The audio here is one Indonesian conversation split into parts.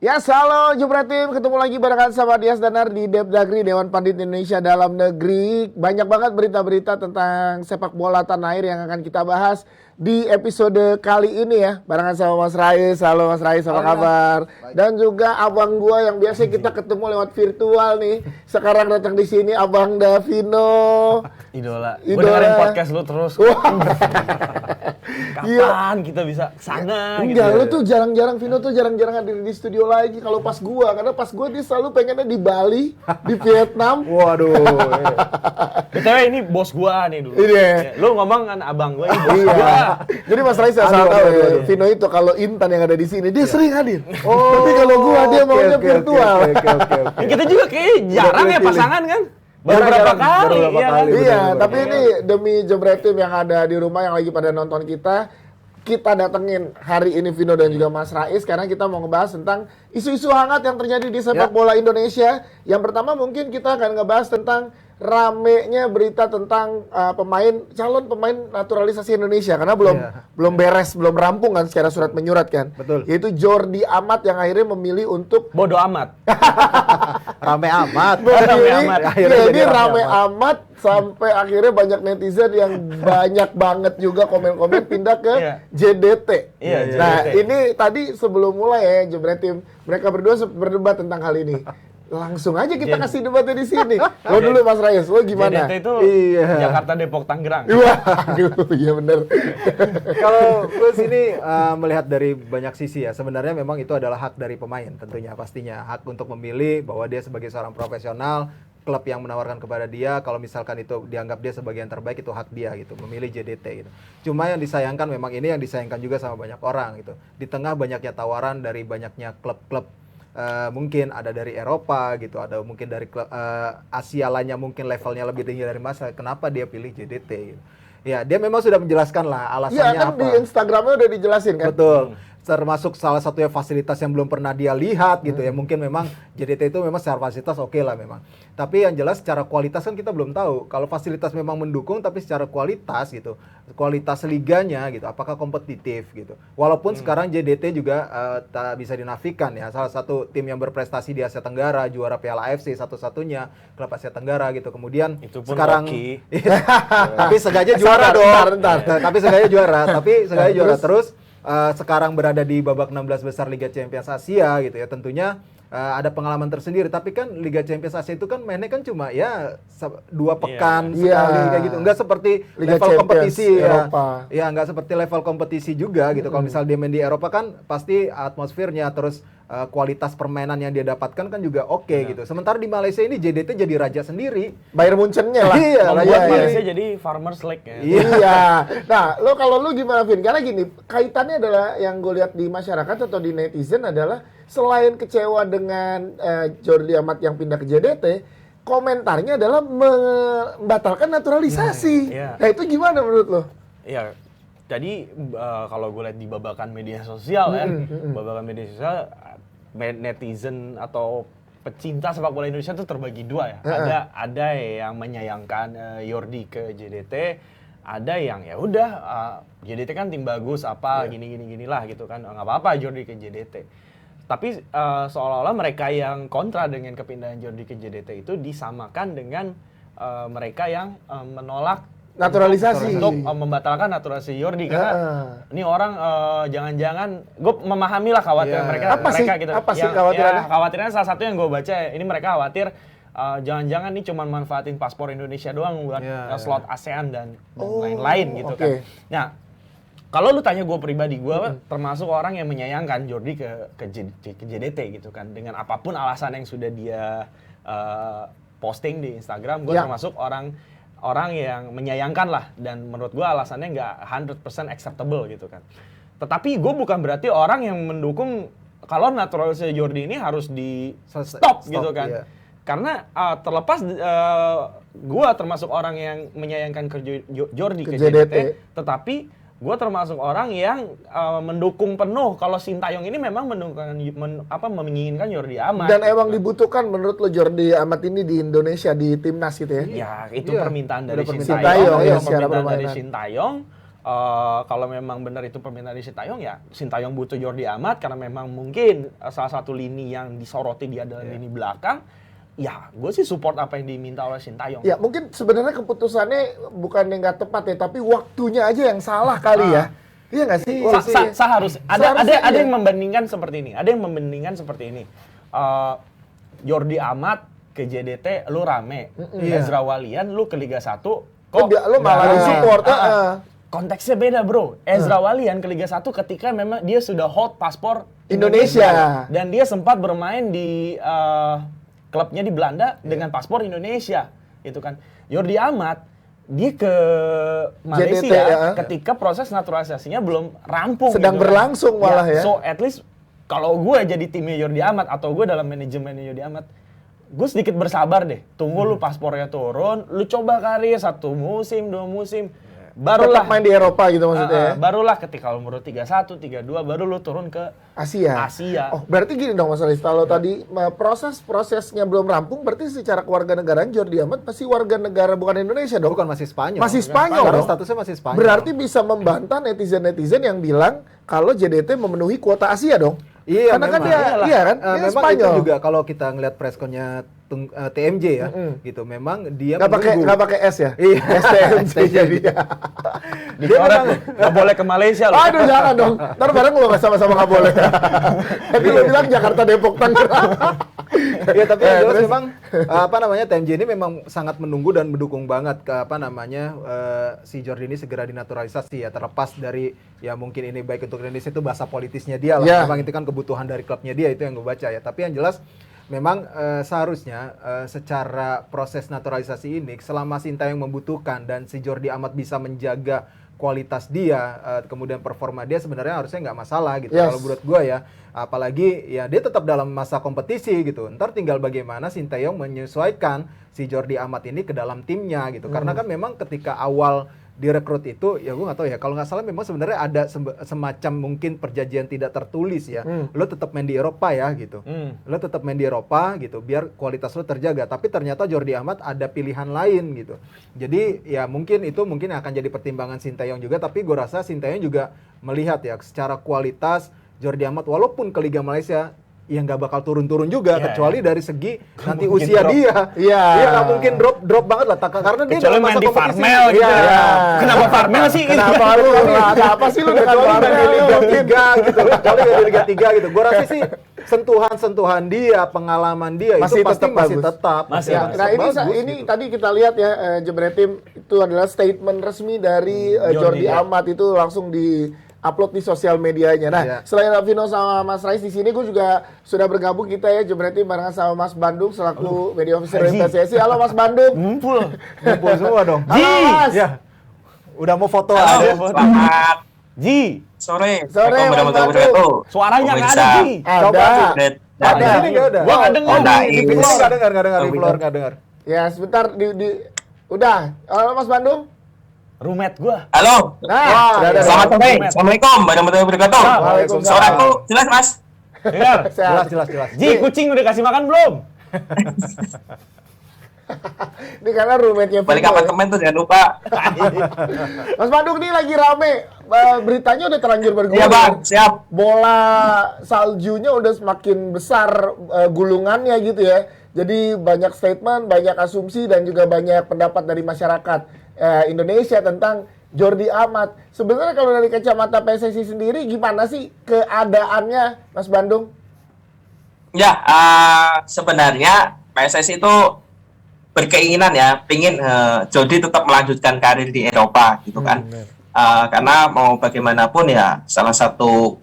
Ya, halo Jupret Tim, ketemu lagi barengan sama Dias Danar di Depdagri, Dewan Pandit Indonesia Dalam Negeri. Banyak banget berita-berita tentang sepak bola tanah air yang akan kita bahas di episode kali ini ya. Barengan sama Mas Rais. Halo Mas Rais, apa kabar? Dan juga abang gua yang biasa kita ketemu lewat virtual nih. Sekarang datang di sini Abang Davino. Idola. Gue dengerin podcast lu terus. Kapan kita bisa kesana? Enggak, gitu. lu tuh jarang-jarang, Vino tuh jarang-jarang hadir di studio lagi kalau pas gua. Karena pas gua dia selalu pengennya di Bali, di Vietnam. Waduh. BTW ini bos gua nih dulu. Iya. Lu ngomong kan abang gua, ini bos Iya. gua. Jadi Mas Rais saya salah tahu ya, Vino itu kalau Intan yang ada di sini dia sering hadir. Tapi kalau gua dia maunya virtual. Ini kita juga kayak jarang ya pasangan kan? Baru berapa kali, iya kan? Iya, tapi ini demi Jebret Tim yang ada di rumah yang lagi pada nonton kita datengin hari ini Vino dan juga Mas Rais karena kita mau ngebahas tentang isu-isu hangat yang terjadi di sepak bola Indonesia. Yang pertama mungkin kita akan ngebahas tentang ramenya berita tentang calon pemain naturalisasi Indonesia karena belum beres, belum rampung kan secara surat menyurat kan. Betul. Yaitu Jordi Amat yang akhirnya memilih untuk Bodoh amat. Rame amat. Rame amat. Akhirnya Jadi jadi rame amat sampai akhirnya banyak netizen yang banyak banget juga komen-komen pindah ke Iya. JDT. Iya, Nah, JDT. ini tadi sebelum mulai ya Jebret Tim, mereka berdua berdebat tentang hal ini. Langsung aja kita kasih debatnya di sini. Lo dulu Mas Reyes, lo gimana? JDT itu Iya. Jakarta, Depok, Tangerang. Waduh, iya bener. Kalau gue sini melihat dari banyak sisi ya, sebenarnya memang itu adalah hak dari pemain tentunya pastinya. Hak untuk memilih bahwa dia sebagai seorang profesional, klub yang menawarkan kepada dia, kalau misalkan itu dianggap dia sebagai yang terbaik, itu hak dia gitu, memilih JDT gitu. Cuma yang disayangkan memang ini yang disayangkan juga sama banyak orang gitu. Di tengah banyaknya tawaran dari banyaknya klub-klub mungkin ada dari Eropa gitu, ada mungkin dari klub Asia lainnya mungkin levelnya lebih tinggi dari Mas, kenapa dia pilih JDT gitu. Ya, dia memang sudah menjelaskan lah alasannya Iya kan apa. di Instagramnya udah dijelasin kan? Betul. Termasuk salah satunya fasilitas yang belum pernah dia lihat gitu ya. Mungkin memang JDT itu memang secara fasilitas oke lah memang. Tapi yang jelas secara kualitas kan kita belum tahu. Kalau fasilitas memang mendukung tapi secara kualitas gitu. Kualitas liganya gitu. Apakah kompetitif gitu. Walaupun sekarang JDT juga tak bisa dinafikan ya. Salah satu tim yang berprestasi di Asia Tenggara, juara Piala AFC satu-satunya klub Asia Tenggara gitu. Kemudian Itu pun sekarang hoki. tapi sengaja juara dong. Tapi sengaja juara. Terus sekarang berada di babak 16 besar Liga Champions Asia gitu ya, tentunya ada pengalaman tersendiri. Tapi kan Liga Champions Asia itu kan mainnya kan cuma ya 2 pekan sekali kayak gitu, enggak seperti Liga level Champions kompetisi Eropa. ya enggak seperti level kompetisi juga gitu. Kalau misal dia main di Eropa kan pasti atmosfernya terus kualitas permainan yang dia dapatkan kan juga oke gitu. Sementara di Malaysia ini JDT jadi raja sendiri. Bayar Munchen-nya lah. Iya, Membuat iya. Malaysia jadi Farmers League ya. Iya. Nah, kalau lu gimana, Vin? Karena gini, kaitannya adalah yang gue lihat di masyarakat atau di netizen adalah selain kecewa dengan Jordi Amat yang pindah ke JDT, komentarnya adalah membatalkan naturalisasi. Iya. Nah, itu gimana menurut lo? Iya. Jadi kalau gue lihat di babakan media sosial kan, babakan media sosial netizen atau pecinta sepak bola Indonesia itu terbagi dua ya. Ada yang menyayangkan Jordi ke JDT, ada yang ya udah JDT kan tim bagus apa gini lah gitu kan, nggak apa-apa Jordi ke JDT. Tapi seolah-olah mereka yang kontra dengan kepindahan Jordi ke JDT itu disamakan dengan mereka yang menolak Naturalisasi. untuk membatalkan naturalisasi Jordi karena ini orang jangan-jangan gue memahami lah khawatiran mereka gitu. Apa sih khawatirannya? Khawatirannya salah satu yang gue baca ini mereka khawatir jangan-jangan nih cuma manfaatin paspor Indonesia doang buat slot ASEAN dan lain-lain gitu kan. Nah, kalau lu tanya gue pribadi, gue termasuk orang yang menyayangkan Jordi ke JDT gitu kan, dengan apapun alasan yang sudah dia posting di Instagram, gue termasuk orang yang menyayangkan lah, dan menurut gue alasannya nggak 100% acceptable gitu kan. Tetapi gue bukan berarti orang yang mendukung kalau naturalisasi Jordi ini harus di stop gitu kan. Iya. Karena terlepas gue termasuk orang yang menyayangkan Jordi ke JDT. JDT, tetapi gue termasuk orang yang mendukung penuh kalau Sintayong ini memang menginginkan Jordi Amat. Dan emang dibutuhkan menurut lo Jordi Amat ini di Indonesia di timnas gitu ya? Ya itu permintaan dari Sintayong, Sintayong, ya, itu secara permintaan dari permainan. Sintayong. kalau memang benar itu permintaan dari Sintayong, ya Sintayong butuh Jordi Amat karena memang mungkin salah satu lini yang disoroti dia adalah lini belakang. Ya, gue sih support apa yang diminta oleh Sintayong. Ya, mungkin sebenarnya keputusannya bukan yang nggak tepat ya, tapi waktunya aja yang salah kali ya. Iya nggak sih? Ada yang membandingkan seperti ini. Ada yang membandingkan seperti ini. Jordi Amat ke JDT lu rame. Ezra Walian lu ke Liga 1 kok lu malah support. Konteksnya beda, bro. Ezra Walian ke Liga 1 ketika memang dia sudah hold paspor Indonesia. Dan dia sempat bermain di klubnya di Belanda dengan paspor Indonesia. Itu kan. Jordi Amat, dia ke Malaysia JDT, ketika proses naturalisasinya belum rampung. Sedang gitu berlangsung kan. malah ya. So, at least kalau gue jadi timnya Jordi Amat atau gue dalam manajemennya Jordi Amat, gue sedikit bersabar deh. Tunggu lu paspornya turun, lu coba karir 1 musim, 2 musim. Barulah tetap main di Eropa gitu maksudnya ya? Barulah ketika umur 31, 32 baru lu turun ke Asia. Oh, berarti gini dong Mas Aris, kalau tadi prosesnya belum rampung, berarti secara kewarganegaraan Jordi Amat masih warga negara bukan Indonesia dong? Bukan, masih Spanyol. Masih Spanyol dong? Statusnya masih Spanyol. Berarti bisa membantah netizen-netizen yang bilang kalau JDT memenuhi kuota Asia dong? Iya, karena memang. kan dia, iya kan? Dia memang Spanyol. itu juga kalau kita ngelihat pressconnya TMJ ya, gitu. Memang dia nggak pakai S ya? Iya, STMJ jadi. Dia memang nggak boleh ke Malaysia loh. Aduh, jangan dong. Ntar bareng lo sama-sama nggak boleh. Tapi lo bilang Jakarta, Depok, Tangerang. Iya, tapi yang jelas memang TMJ ini memang sangat menunggu dan mendukung banget ke si Jordi ini segera dinaturalisasi ya, terlepas dari ya mungkin ini baik untuk Indonesia itu bahasa politisnya dia lah. Memang itu kan kebutuhan dari klubnya dia, itu yang gue baca ya. Tapi yang jelas memang seharusnya secara proses naturalisasi ini selama Sintayong membutuhkan dan si Jordi Amat bisa menjaga kualitas dia, kemudian performa dia, sebenarnya harusnya nggak masalah gitu. Kalau menurut gue ya, apalagi ya dia tetap dalam masa kompetisi gitu. Ntar tinggal bagaimana Sintayong menyesuaikan si Jordi Amat ini ke dalam timnya gitu. Karena kan memang ketika awal direkrut itu, ya gue nggak tahu ya, kalau nggak salah memang sebenarnya ada semacam mungkin perjanjian tidak tertulis ya. Lo tetap main di Eropa ya gitu. Lo tetap main di Eropa gitu biar kualitas lo terjaga. Tapi ternyata Jordi Amat ada pilihan lain gitu. Jadi ya mungkin akan jadi pertimbangan Sintayong juga. Tapi gue rasa Sintayong juga melihat ya secara kualitas Jordi Amat walaupun ke Liga Malaysia ya nggak bakal turun-turun juga, kecuali dari segi nanti usia dia. Iya, nggak mungkin drop banget lah, karena dia kecuali main di Farmel gitu. Kenapa Farmel sih? Kenapa lu? Ada apa sih lu dengan Farmel di Liga 3 gitu? Kecuali di Liga 3 gitu. Gue rasa sih sentuhan dia, pengalaman dia itu pasti masih tetap. Nah ini tadi kita lihat ya, Jebretim itu adalah statement resmi dari Jordi Amat, itu langsung di upload di sosial medianya. Nah, selain Vino sama Mas Rais di sini, gue juga sudah bergabung kita ya, Jebretim barengan sama Mas Bandung selaku media officer dari PSSI. Halo Mas Bandung. Ngumpul semua dong. Halo Mas. Ya. Udah mau foto aja. Selamat Ji. Sore. Mas Bandung. Suaranya nggak ada, Ji. Ada. Ada. Ini nggak ada. Gua nggak dengar. Di floor nggak dengar. Ya, sebentar udah. Halo Mas Bandung. Roommate gua. Halo. Nah, selamat sore. Assalamualaikum warahmatullahi wabarakatuh. Waalaikumsalam. Suaraku jelas, Mas? Dengar. Jelas. Ji, kucing udah kasih makan belum? Ini karena roommate-nya Balik apartemen tuh jangan lupa. Mas Bandung nih lagi rame. Beritanya udah terlanjur bergulir. Iya, Bang. Siap. Bola saljunya udah semakin besar gulungannya gitu ya. Jadi banyak statement, banyak asumsi dan juga banyak pendapat dari masyarakat Indonesia tentang Jordi Amat. Sebenarnya kalau dari kacamata PSSI sendiri gimana sih keadaannya, Mas Bandung? Ya, sebenarnya PSSI itu berkeinginan ya, pingin Jordi tetap melanjutkan karir di Eropa gitu kan. Karena mau bagaimanapun ya salah satu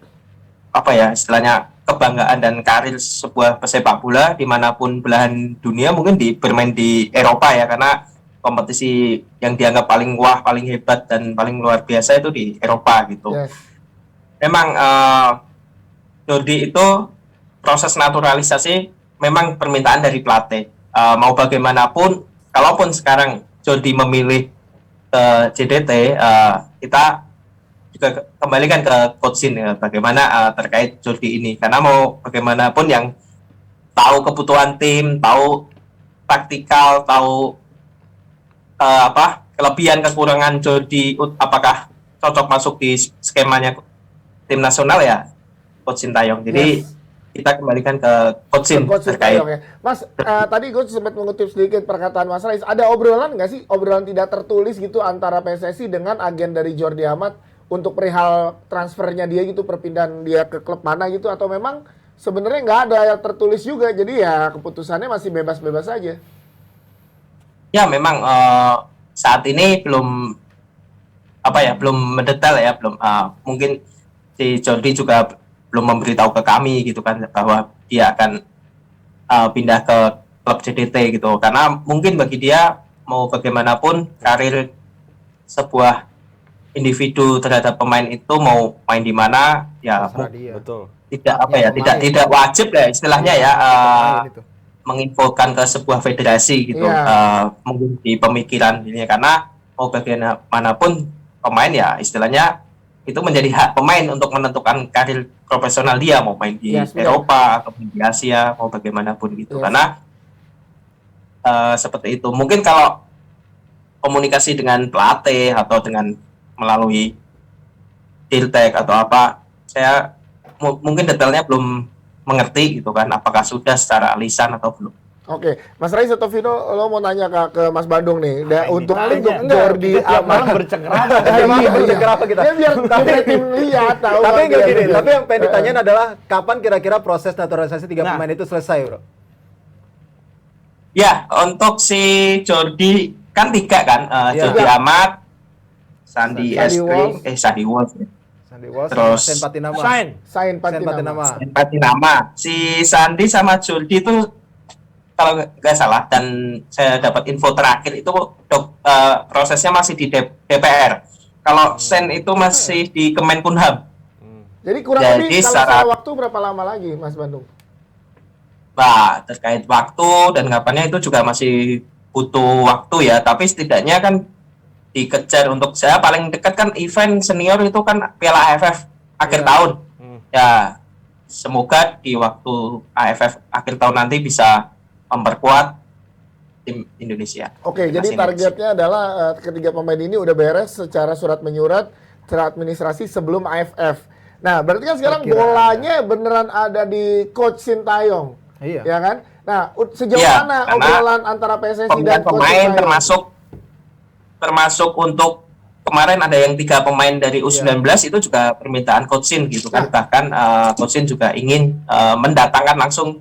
istilahnya kebanggaan dan karir sebuah pesepak bola dimanapun belahan dunia mungkin bermain di Eropa ya, karena kompetisi yang dianggap paling wah, paling hebat dan paling luar biasa itu di Eropa gitu. Memang Jordi itu proses naturalisasi memang permintaan dari pelatih. Mau bagaimanapun, kalaupun sekarang Jordi memilih JDT, kita juga kembalikan ke Coach Shin ya, bagaimana terkait Jordi ini. Karena mau bagaimanapun yang tahu kebutuhan tim, tahu taktikal, tahu kelebihan kekurangan Jordi, apakah cocok masuk di skemanya tim nasional ya Coach Sintayong. Jadi kita kembalikan ke Coach Sin Coach terkait. Sintayong ya. Mas, tadi gue sempat mengutip sedikit perkataan Mas Rais. Ada obrolan nggak sih, obrolan tidak tertulis gitu antara PSSI dengan agen dari Jordi Amat untuk perihal transfernya dia gitu, perpindahan dia ke klub mana gitu, atau memang sebenarnya nggak ada yang tertulis juga, jadi ya keputusannya masih bebas-bebas saja? Ya memang saat ini belum mendetail ya, belum mungkin si Jordi juga belum memberitahu ke kami gitu kan bahwa dia akan pindah ke klub JDT gitu, karena mungkin bagi dia mau bagaimanapun karir sebuah individu terhadap pemain itu mau main di mana ya Betul. tidak wajib ya istilahnya ya menginfokan ke sebuah federasi gitu, mungkin di pemikiran ini, karena mau bagaimanapun pemain ya istilahnya itu menjadi hak pemain untuk menentukan karir profesional dia, mau main di Eropa atau di Asia, mau bagaimanapun gitu. Karena seperti itu. Mungkin kalau komunikasi dengan pelatih atau dengan melalui Dirtek atau apa, saya mungkin detailnya belum mengerti gitu kan, apakah sudah secara lisan atau belum. Oke, Mas Rais atau Vino, lo mau nanya ke Mas Bandung nih, untuk Jordi Amat Amat bercengkerapa kita. Ya biar tim lihat tahu. Tapi enggak gini, tapi yang pengen ditanyain adalah kapan kira-kira proses naturalisasi 3 pemain itu selesai, Bro? Ya, untuk si Jordi kan 3 kan, Jordi Amat, Sandy Walsh, terus Sain Patinama. Si Sandy sama Jordi itu kalau nggak salah dan saya dapat info terakhir itu prosesnya masih di DPR. Kalau Sen itu masih di Kemenkumham. Jadi kurang lebih kalau waktu berapa lama lagi, Mas Bandung? Nah, terkait waktu dan kapannya itu juga masih butuh waktu ya. Tapi setidaknya kan dikejar, untuk saya paling dekat kan event senior itu kan Piala AFF akhir tahun. Ya, semoga di waktu AFF akhir tahun nanti bisa memperkuat tim Indonesia. Oke, jadi targetnya adalah ketiga pemain ini udah beres secara surat menyurat, secara administrasi sebelum AFF. Nah, berarti kan sekarang bolanya beneran ada di Coach Sintayong. Iya. Ya kan? Nah, sejauh mana obrolan antara PSSI dan Coach pemain Sintayong? termasuk untuk kemarin ada yang 3 pemain dari U19 itu juga permintaan Coach Sin gitu kan. Bahkan Coach Sin juga ingin mendatangkan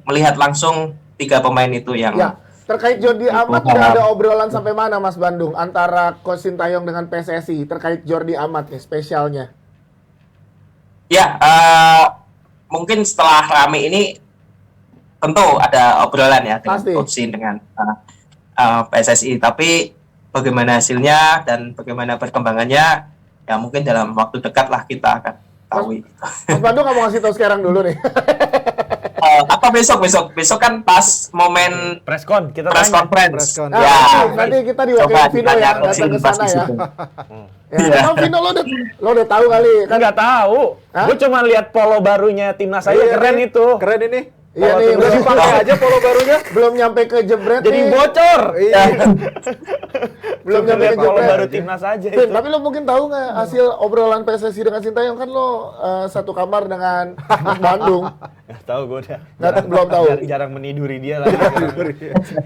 melihat langsung 3 pemain itu yang terkait Jordi Amat udah ada obrolan sampai mana, Mas Bandung, antara Coach Sintayong dengan PSSI terkait Jordi Amat nih spesialnya? Ya, mungkin setelah rame ini tentu ada obrolan ya dengan Coach Sin dengan PSSI, tapi bagaimana hasilnya dan bagaimana perkembangannya ya mungkin dalam waktu dekat lah kita akan tahu. Mas Bandung nggak mau ngasih tahu sekarang dulu nih? Apa besok kan pas momen press conference. Ya, nanti kita diwakili Vino ya datang ke sana ya. Ya, Vino lo udah tahu kali kan? Nggak tahu. Gue cuma lihat polo barunya timnas aja, keren itu. Keren ini. Iya nih, udah dipakai aja polo barunya. Belum nyampe ke jebret jadi nih. Bocor. Iya. Belum nyampe ke polo baru timnas aja itu. Tapi lo mungkin tahu nggak hasil obrolan PSSI dengan Sintayong? Kan lo satu kamar dengan Mas Bandung. Nggak tahu gue udah. Belum tahu. Jarang meniduri dia lah.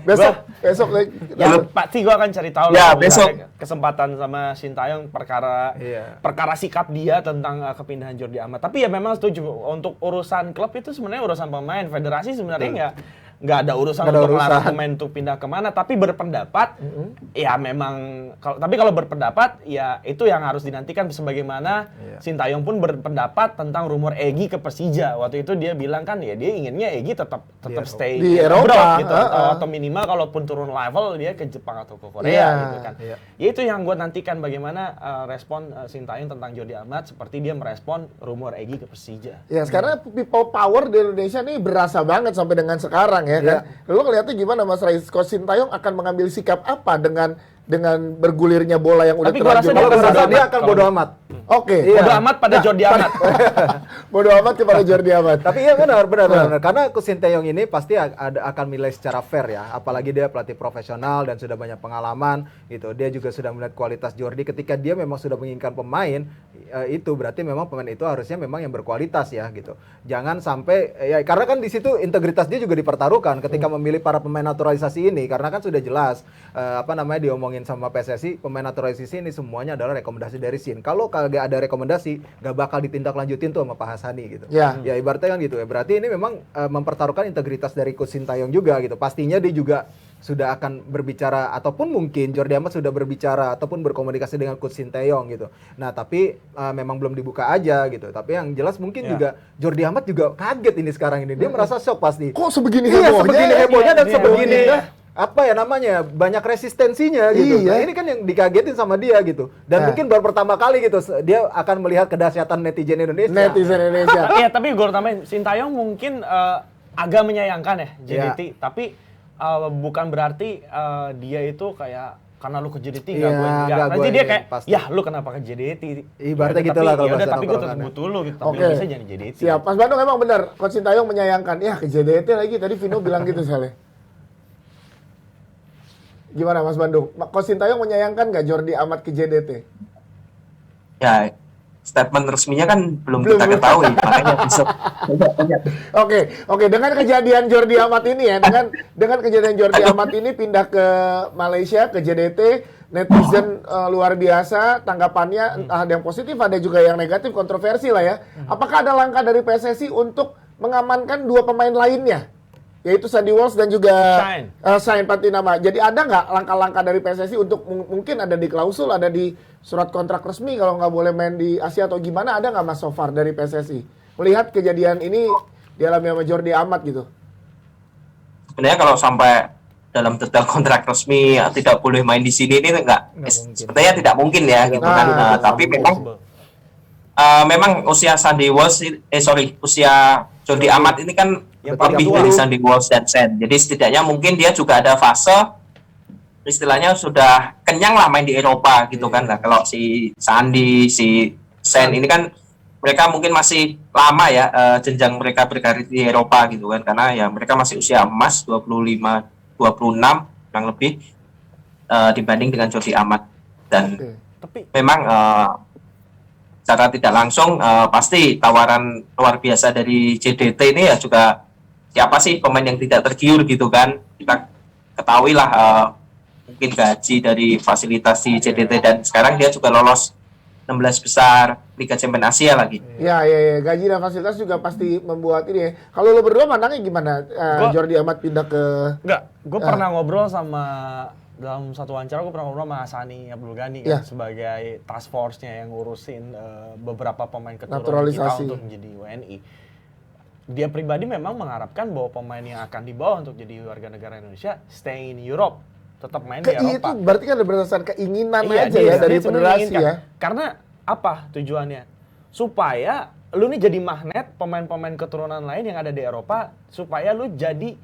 besok ya pasti gue akan cari tahu lah. Besok kesempatan sama Sintayong perkara sikap dia tentang kepindahan Jordi Amat. Tapi ya memang setuju, untuk urusan klub itu sebenarnya urusan pemain. Federasi sebenarnya nggak ada urusan untuk melarang pemain untuk pindah kemana, tapi berpendapat ya memang tapi kalau berpendapat ya itu yang harus dinantikan, sebagaimana Sintayong pun berpendapat tentang rumor Egy ke Persija. Waktu itu dia bilang kan ya dia inginnya Egy tetap stay di Eropa gitu, atau minimal kalaupun turun level dia ke Jepang atau ke Korea gitu kan. Ya itu yang gue nantikan, bagaimana respon Sintayong tentang Jordi Amat seperti dia merespon rumor Egy ke Persija. Ya sekarang people power di Indonesia nih berasa banget sampai dengan sekarang ya kan. Lo ngeliatnya gimana, Mas Rais? Coach Sintayong akan mengambil sikap apa dengan bergulirnya bola yang udah terlanjur? Kalau dia akan bodo amat. Oke. Bodo amat pada Jordi Amat. Bodo amat kepada Jordi Amat. Tapi iya benar. Karena Coach Sinteyong ini pasti akan menilai secara fair ya. Apalagi dia pelatih profesional dan sudah banyak pengalaman gitu. Dia juga sudah melihat kualitas Jordi ketika dia memang sudah menginginkan pemain itu berarti memang pemain itu harusnya memang yang berkualitas ya gitu. Jangan sampai ya karena kan di situ integritas dia juga dipertaruhkan ketika memilih para pemain naturalisasi ini karena kan sudah jelas diomongin sama PSSI pemain naturalisasi ini semuanya adalah rekomendasi dari SIN. Kalau kagak ada rekomendasi gak bakal ditindaklanjutin tuh sama Pak Hasani gitu. Ya Ibaratnya kan gitu ya. Berarti ini memang mempertaruhkan integritas dari Coach Sinteyong juga gitu. Pastinya dia juga sudah akan berbicara ataupun mungkin Jordi Amat sudah berbicara ataupun berkomunikasi dengan Coach Sinteyong gitu. Nah, tapi memang belum dibuka aja gitu. Tapi yang jelas mungkin juga Jordi Amat juga kaget ini sekarang ini. Dia merasa shock pasti. Kok sebegini Iya, hebohnya? sebegini hebohnya dan Iya, sebegini iya. apa ya namanya banyak resistensinya gitu. Iya. Nah, ini kan yang dikagetin sama dia gitu. Dan mungkin baru pertama kali gitu dia akan melihat kedahsyatan netizen Indonesia. Netizen Indonesia. Iya, tapi gue tambahin Sintayong mungkin agak menyayangkan ya JDT, tapi bukan berarti dia itu kayak karena lu ke JDT Iya, enggak. Nanti gue dia ini kayak pasti. ya lu kenapa ke JDT? Ibaratnya Ya, gitu lah kalau ya udah bahasa tapi gue tetap tongkrongannya. butuh lu gitu. Tapi Oke. lu bisa jadi JDT. Siap. Mas Bandung emang benar. Coach Sintayong menyayangkan. Ya ke JDT lagi. Tadi Vino bilang gitu soalnya. Gimana Mas Bandung? Coach Sintayong menyayangkan nggak Jordi Amat ke JDT? Ya, statement resminya kan belum Belum. kita ketahui, makanya besok. Oke. Dengan kejadian Jordi Amat ini ya, dengan kejadian Jordi Amat ini pindah ke Malaysia ke JDT, netizen luar biasa tanggapannya, entah ada yang positif, ada juga yang negatif, kontroversi lah ya. Apakah ada langkah dari PSSI untuk mengamankan dua pemain lainnya, yaitu Sandy Walsh dan juga Sain Patinama? Jadi ada nggak langkah-langkah dari PSSI untuk mungkin ada di klausul, ada di surat kontrak resmi kalau nggak boleh main di Asia atau gimana, ada nggak Mas so far dari PSSI melihat kejadian ini dialami sama Jordi Amat gitu? Sebenarnya kalau sampai dalam detail kontrak resmi ya, tidak boleh main di sini ini sebenarnya tidak mungkin ya gitu kan. Tapi memang usia Sandy Walsh usia Jordi Amat ini kan lebih dari Sandy Walsh dan Sen. Jadi setidaknya mungkin dia juga ada fase istilahnya sudah kenyang lah main di Eropa gitu kan. Nah, kalau si Sandy, si Sen ini kan mereka mungkin masih lama ya jenjang mereka berkarir di Eropa gitu kan, karena ya mereka masih usia emas 25, 26 kurang lebih dibanding dengan Jordi Amat. Dan Tapi memang secara tidak langsung pasti tawaran luar biasa dari JDT ini ya juga siapa sih pemain yang tidak tergiur gitu kan. Kita ketahui lah mungkin gaji dari fasilitas di JDT dan sekarang dia juga lolos 16 besar Liga Champions Asia lagi. Ya, gaji dan fasilitas juga pasti membuat ini ya. Kalau lo berdua mandangnya gimana? Jordi Amat pindah ke... enggak, gue pernah ngobrol sama dalam satu wawancara gue pernah ngobrol sama Hasani Abdul Ghani kan, sebagai task force-nya yang ngurusin beberapa pemain keturunan kita untuk menjadi WNI. Dia pribadi memang mengharapkan bahwa pemain yang akan dibawa untuk jadi warga negara Indonesia stay in Europe, tetap main di Eropa. Itu berarti kan berdasarkan keinginan Iya, aja ya dari dia federasi menginginkan. ya. Karena apa tujuannya? Supaya lu nih jadi magnet pemain-pemain keturunan lain yang ada di Eropa, supaya lu jadi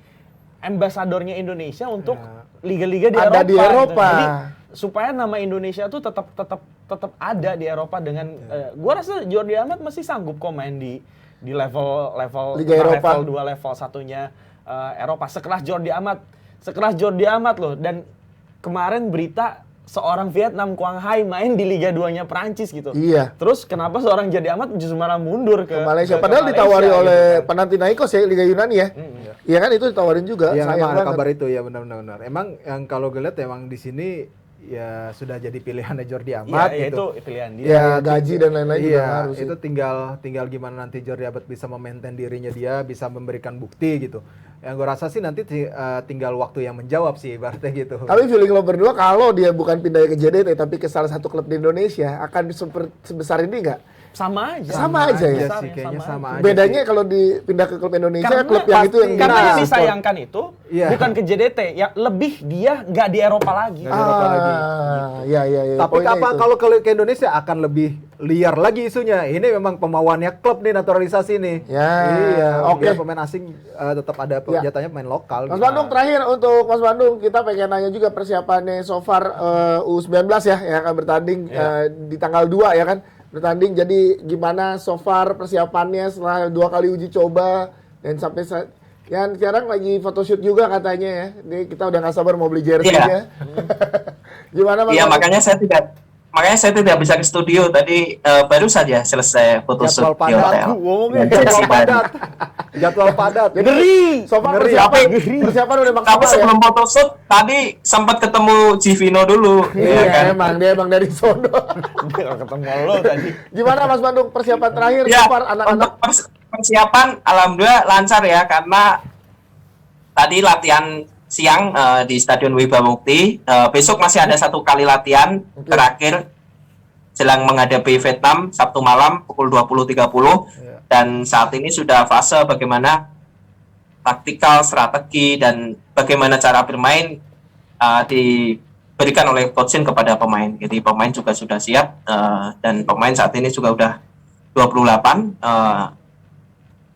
ambasadornya Indonesia untuk liga-liga di Ada Eropa. di Eropa. Gitu. Jadi supaya nama Indonesia tuh tetap ada di Eropa dengan gua rasa Jordi Amat masih sanggup kok main di level Liga Eropa. level 2 level 1-nya Eropa sekelas Jordi Amat loh. Dan kemarin berita seorang Vietnam Quang Hai main di Liga 2-nya Prancis gitu. Iya. Terus kenapa seorang Jordi Amat justru malah mundur ke Malaysia? ke Padahal Malaysia ditawari gitu oleh kan. Panathinaikos ya, Liga Yunani ya. Iya kan, itu ditawarin juga. Iya, Sayang memang ada banget. kabar itu ya, benar. Emang yang kalau gue lihat emang di sini ya sudah jadi pilihannya Jordi Amat Iya, gitu. itu pilihan dia. Ya, gaji dan lain-lain juga Iya, harus. itu tinggal gimana nanti Jordi Amat bisa memaintain dirinya dia, bisa memberikan bukti gitu. Yang gue rasa sih nanti tinggal waktu yang menjawab sih, ibaratnya gitu. Tapi feeling lo berdua kalau dia bukan pindah ke JDT tapi ke salah satu klub di Indonesia akan sebesar ini nggak? Sama aja. Sama aja ya? Besarnya, sih, kayaknya sama aja. Bedanya kalau dipindah ke klub Indonesia, klub yang itu yang karena yang support. disayangkan itu Iya. bukan ke JDT, ya lebih dia nggak di Eropa lagi. Nggak di Eropa lagi. Iya. Tapi kalau ke Indonesia akan lebih liar lagi isunya. Ini memang pemauannya klub nih naturalisasi nih. Ya, Iya, oke. biar pemain asing tetap ada jatahnya pemain lokal. Mas gitu. Bandung, terakhir untuk Mas Bandung, kita pengen nanya juga persiapannya so far U19 ya, yang akan bertanding di tanggal 2 ya kan. bertanding. Jadi gimana so far persiapannya setelah 2 kali uji coba dan sampai ya sekarang lagi photoshoot juga katanya ya. Ini kita udah nggak sabar mau beli jersey-nya. Gimana Mas? Iya, makanya saya tidak bisa ke studio tadi, baru saja selesai Jadwal photoshoot di padat. hotel. Ngomongnya Dan jersey baru. Jadwal padat. Ngeri. So far persiapan udah Tapi maksimal ya. sebelum photoshoot tadi sempat ketemu Givino dulu, ya Iya kan? emang dia emang dari sono. Dia ketemu lo tadi. Gimana Mas Bandung persiapan terakhir Ya, so far anak-anak? untuk persiapan alhamdulillah lancar ya, karena tadi latihan siang di Stadion Wibawukti. Besok masih ada 1 kali latihan terakhir jelang menghadapi Vietnam Sabtu malam pukul 20.30. Dan saat ini sudah fase bagaimana taktikal, strategi, dan bagaimana cara bermain diberikan oleh coach Shin kepada pemain. Jadi pemain juga sudah siap, dan pemain saat ini juga udah 28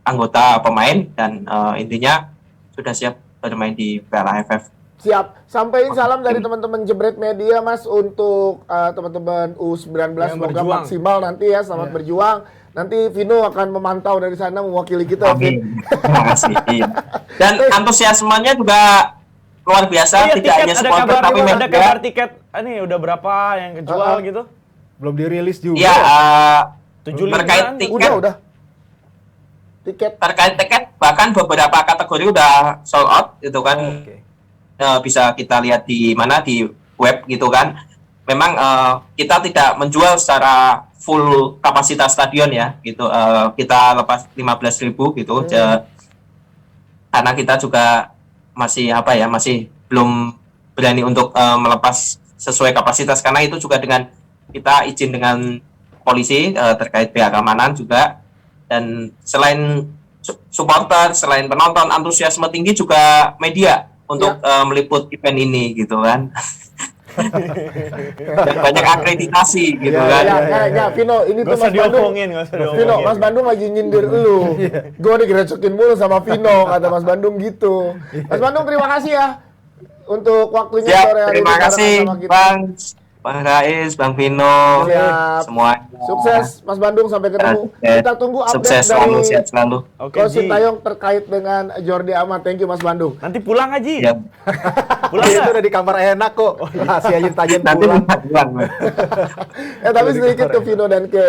anggota pemain, dan intinya sudah siap bermain di Piala AFF. Siap. Sampaikan salam dari teman-teman Jebret Media Mas untuk teman-teman U19 Yang semoga berjuang. maksimal nanti ya, selamat berjuang. Nanti Vino akan memantau dari sana mewakili kita. Vin. Amin. Terima kasih. Iya. Dan antusiasmenya juga luar biasa, Iya, tidak hanya tiket ada supporter kabar, tapi ada media. kabar tiket. Ini udah berapa yang kejual gitu? Belum dirilis juga. Iya, 75 terkait an. tiket, Udah. Tiket. terkait tiket bahkan beberapa kategori udah sold out gitu kan. Oke. Bisa kita lihat di mana, di web gitu kan. Memang kita tidak menjual secara full kapasitas stadion ya gitu. Kita lepas 15.000 gitu. Karena kita juga masih masih belum berani untuk melepas sesuai kapasitas, karena itu juga dengan kita izin dengan polisi terkait pihak keamanan juga. Dan selain supporter, selain penonton, antusiasme tinggi juga media untuk meliput event ini gitu kan. Dan banyak akreditasi gitu kan. Ya, Vino, ini Gak tuh usah Mas Bandung. diomongin, gak usah Vino, diomongin. Mas Bandung lagi nyindir lu. Gue digerecokin mulu sama Vino, kata Mas Bandung gitu. Mas Bandung terima kasih ya untuk waktunya Siap, sore hari ini terima barengan kasih sama kita. Bang Rais, Bang Vino, Siap. semua. Sukses Mas Bandung, sampai ketemu. Sukses. Kita tunggu update Sukses selalu, dari sehat selalu. Oke, Coach Ji. Sintayong terkait dengan Jordi Amat. Thank you Mas Bandung. Nanti pulang aja. Ya, Pulang Itu nggak? udah di kamar enak kok. Rahasia tajam nanti pulang. pulang. Tapi Jadi sedikit ke kemarin. Vino dan ke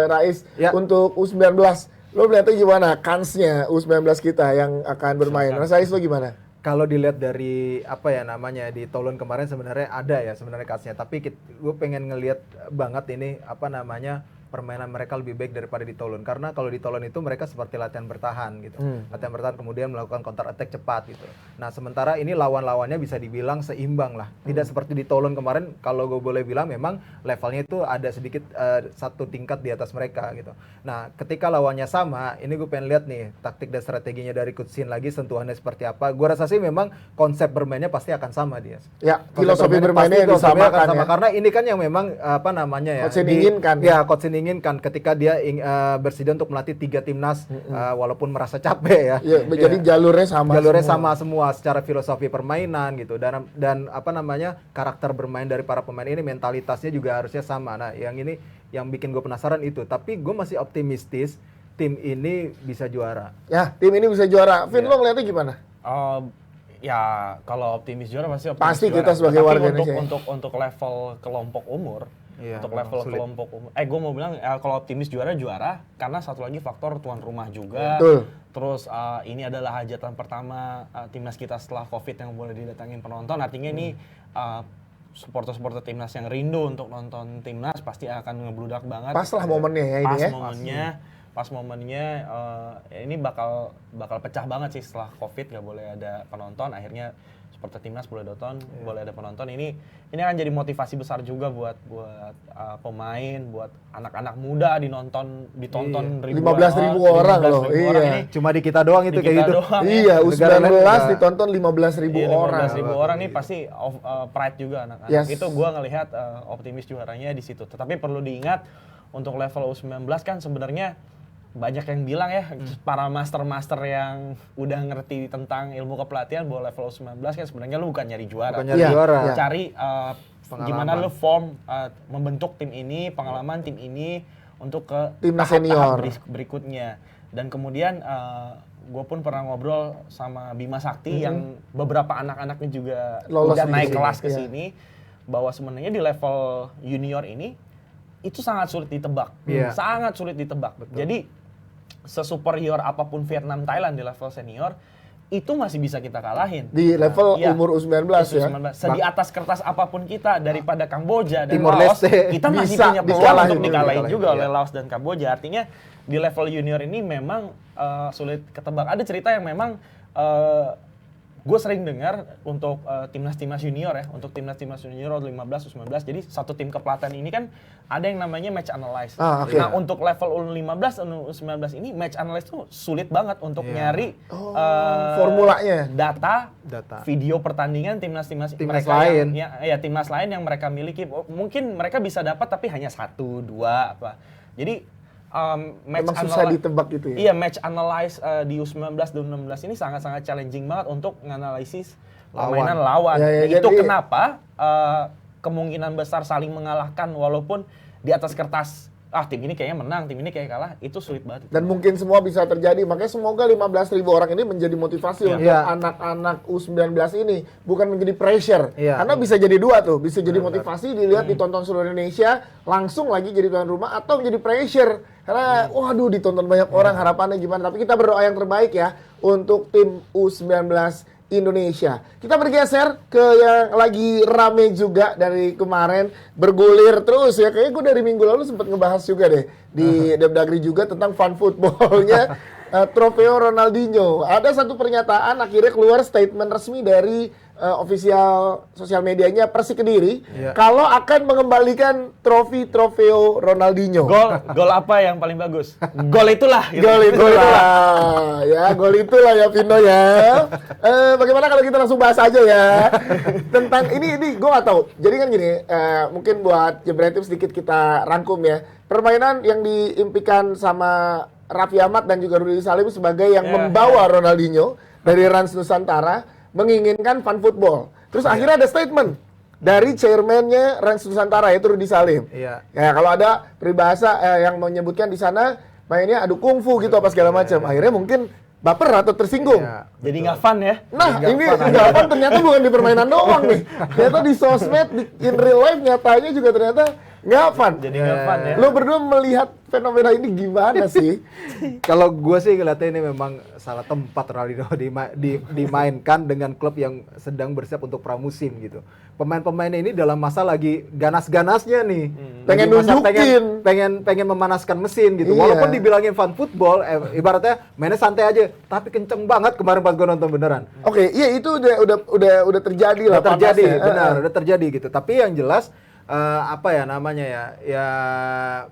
Rais Ya. untuk U19. Lo melihatnya gimana kansnya U19 kita yang akan bermain? Mas Rais lo gimana? Kalau dilihat dari apa ya namanya di Toulon kemarin sebenarnya ada ya sebenarnya khasnya, tapi gue pengen ngelihat banget ini apa namanya permainan mereka lebih baik daripada di Toulon, karena kalau di Toulon itu mereka seperti latihan bertahan gitu, latihan bertahan kemudian melakukan counter attack cepat gitu. Nah sementara ini lawan-lawannya bisa dibilang seimbang lah, tidak seperti di Toulon kemarin. Kalau gue boleh bilang memang levelnya itu ada sedikit satu tingkat di atas mereka gitu. Nah ketika lawannya sama, ini gue pengen lihat nih taktik dan strateginya dari Coach Shin lagi, sentuhannya seperti apa. Gue rasa sih memang konsep bermainnya pasti akan sama dia. Ya, Konsep filosofi bermainnya pasti filosofinya akan disamakan sama, ya. karena ini kan yang memang apa namanya ya, Coach Shin inginkan. ya Coach Shin inginkan ketika dia bersedia untuk melatih 3 timnas walaupun merasa capek ya. Ya, jadi jalurnya sama. Jalurnya semua. sama semua secara filosofi permainan gitu, dan apa namanya karakter bermain dari para pemain ini, mentalitasnya juga harusnya sama. Nah yang ini yang bikin gue penasaran itu, tapi gue masih optimistis tim ini bisa juara. Ya, tim ini bisa juara. Vin, lo ngeliatnya gimana? Ya kalau optimis juara pasti optimis Pasti juara. kita sebagai Tapi warga untuk, Indonesia. untuk level kelompok umur, Iya, untuk memang level sulit. kelompok umur, gue mau bilang kalau optimis juara karena satu lagi faktor tuan rumah juga. Betul. Terus ini adalah hajatan pertama timnas kita setelah COVID yang boleh didatangin penonton. Artinya ini supporter-supporter timnas yang rindu untuk nonton timnas pasti akan ngebludak banget. Pas lah momennya ya ini ya. Pas momennya ini bakal pecah banget sih setelah COVID, nggak boleh ada penonton. Akhirnya supporter timnas boleh ada penonton. Ini akan jadi motivasi besar juga buat pemain, buat anak-anak muda ditonton ribuan 15.000 orang loh, 15.000 iya. ini. Cuma di kita doang itu Di kayak kita gitu. doang, Iya, Negara lain U19 enggak. ditonton 15.000 Iya, orang. 15.000 orang nih pasti pride juga anak-anak. Yes. Itu gua ngelihat optimis juaranya di situ. Tetapi perlu diingat untuk level U19 kan sebenarnya banyak yang bilang ya, para master-master yang udah ngerti tentang ilmu kepelatihan bahwa level U19 kan sebenarnya lu bukan nyari juara. Bukan nyari juara. Iya. Cari gimana lu form membentuk tim ini, pengalaman tim ini untuk ke Timnas tahap-tahap senior. berikutnya. Dan kemudian gue pun pernah ngobrol sama Bima Sakti yang beberapa anak-anaknya juga Lolos udah di naik sini, kelas ke iya. sini, bahwa sebenarnya di level junior ini itu sangat sulit ditebak, Iya. sangat sulit ditebak. Jadi sesuperior apapun Vietnam, Thailand di level senior itu masih bisa kita kalahin. Di level Iya. umur U19 ya. U19. Sedi atas kertas apapun kita daripada Kamboja dan Timor Laos, Leste. kita masih Bisa punya peluang dikalahin, untuk dikalahin dikalahin, juga iya. oleh Laos dan Kamboja. Artinya di level junior ini memang sulit ketebak. Ada cerita yang memang gue sering dengar untuk timnas-timnas junior ya, untuk timnas-timnas junior 15, U19. Jadi satu tim kepelatihan ini kan ada yang namanya match analyze. Oke. Nah, untuk level U15 dan U19 ini match analyze tuh sulit banget untuk nyari formulanya. data, Data. video pertandingan timnas-timnas Timnas mereka lain. ya timnas lain yang mereka miliki. Mungkin mereka bisa dapat tapi hanya 1, 2 apa. Jadi match Memang susah ditebak gitu ya. Iya, match analyze di U19 dan U16 ini sangat-sangat challenging banget untuk menganalisis permainan lawan. Ya, ya, Dan itu jadi- kenapa kemungkinan besar saling mengalahkan walaupun di atas kertas tim ini kayaknya menang, tim ini kayak kalah, itu sulit banget. Dan mungkin semua bisa terjadi. Makanya semoga 15.000 orang ini menjadi motivasi untuk Iya. anak-anak U19 ini. Bukan menjadi pressure. Iya. Karena bisa jadi dua tuh. Bisa jadi motivasi, dilihat, ditonton seluruh Indonesia. Langsung lagi jadi tuan rumah. Atau menjadi pressure. Karena waduh ditonton banyak orang, harapannya gimana. Tapi kita berdoa yang terbaik ya untuk tim U19 Indonesia. Kita bergeser ke yang lagi rame juga dari kemarin, bergulir terus ya. Kayaknya gue dari minggu lalu sempat ngebahas juga deh di Depdagri juga tentang fun footballnya Trofeo Ronaldinho. Ada satu pernyataan akhirnya keluar statement resmi dari official sosial medianya Persik Kediri kalau akan mengembalikan trofi Trofeo Ronaldinho. Gol apa yang paling bagus? Gol itulah. Gitu. Gol itulah, ya gol itulah ya Vino ya. Bagaimana kalau kita langsung bahas aja ya tentang ini gue nggak tahu. Jadi kan gini, mungkin buat Jebretim sedikit kita rangkum ya. Permainan yang diimpikan sama Raffi Ahmad dan juga Rudi Salim sebagai yang membawa Ronaldinho dari Rans Nusantara menginginkan fun football. Terus akhirnya ada statement dari chairman-nya Rans Nusantara yaitu Rudi Salim. Iya. Ya kalau ada peribahasa yang menyebutkan di sana mainnya adu kungfu gitu apa segala macam. Akhirnya mungkin baper atau tersinggung. Iya. Jadi nggak fun ya? Nah, ini nggak fun ternyata bukan di permainan doang nih. Ternyata di sosmed, in real life nyatanya juga ternyata nggak fun. Jadi nggak fun ya? Lo berdua melihat fenomena ini gimana sih? Kalau gue sih ngeliatnya ini memang salah tempat Ronaldinho dimainkan dengan klub yang sedang bersiap untuk pramusim gitu. Pemain-pemain ini dalam masa lagi ganas-ganasnya nih. Pengen Lagi masa nunjukin. pengen memanaskan mesin gitu. Iya. Walaupun dibilangin fun football, ibaratnya mainnya santai aja, tapi kenceng banget kemarin pas gue nonton beneran. Oke, iya itu udah terjadi lah. Udah terjadi, panasnya. benar, udah terjadi gitu. Tapi yang jelas apa ya namanya ya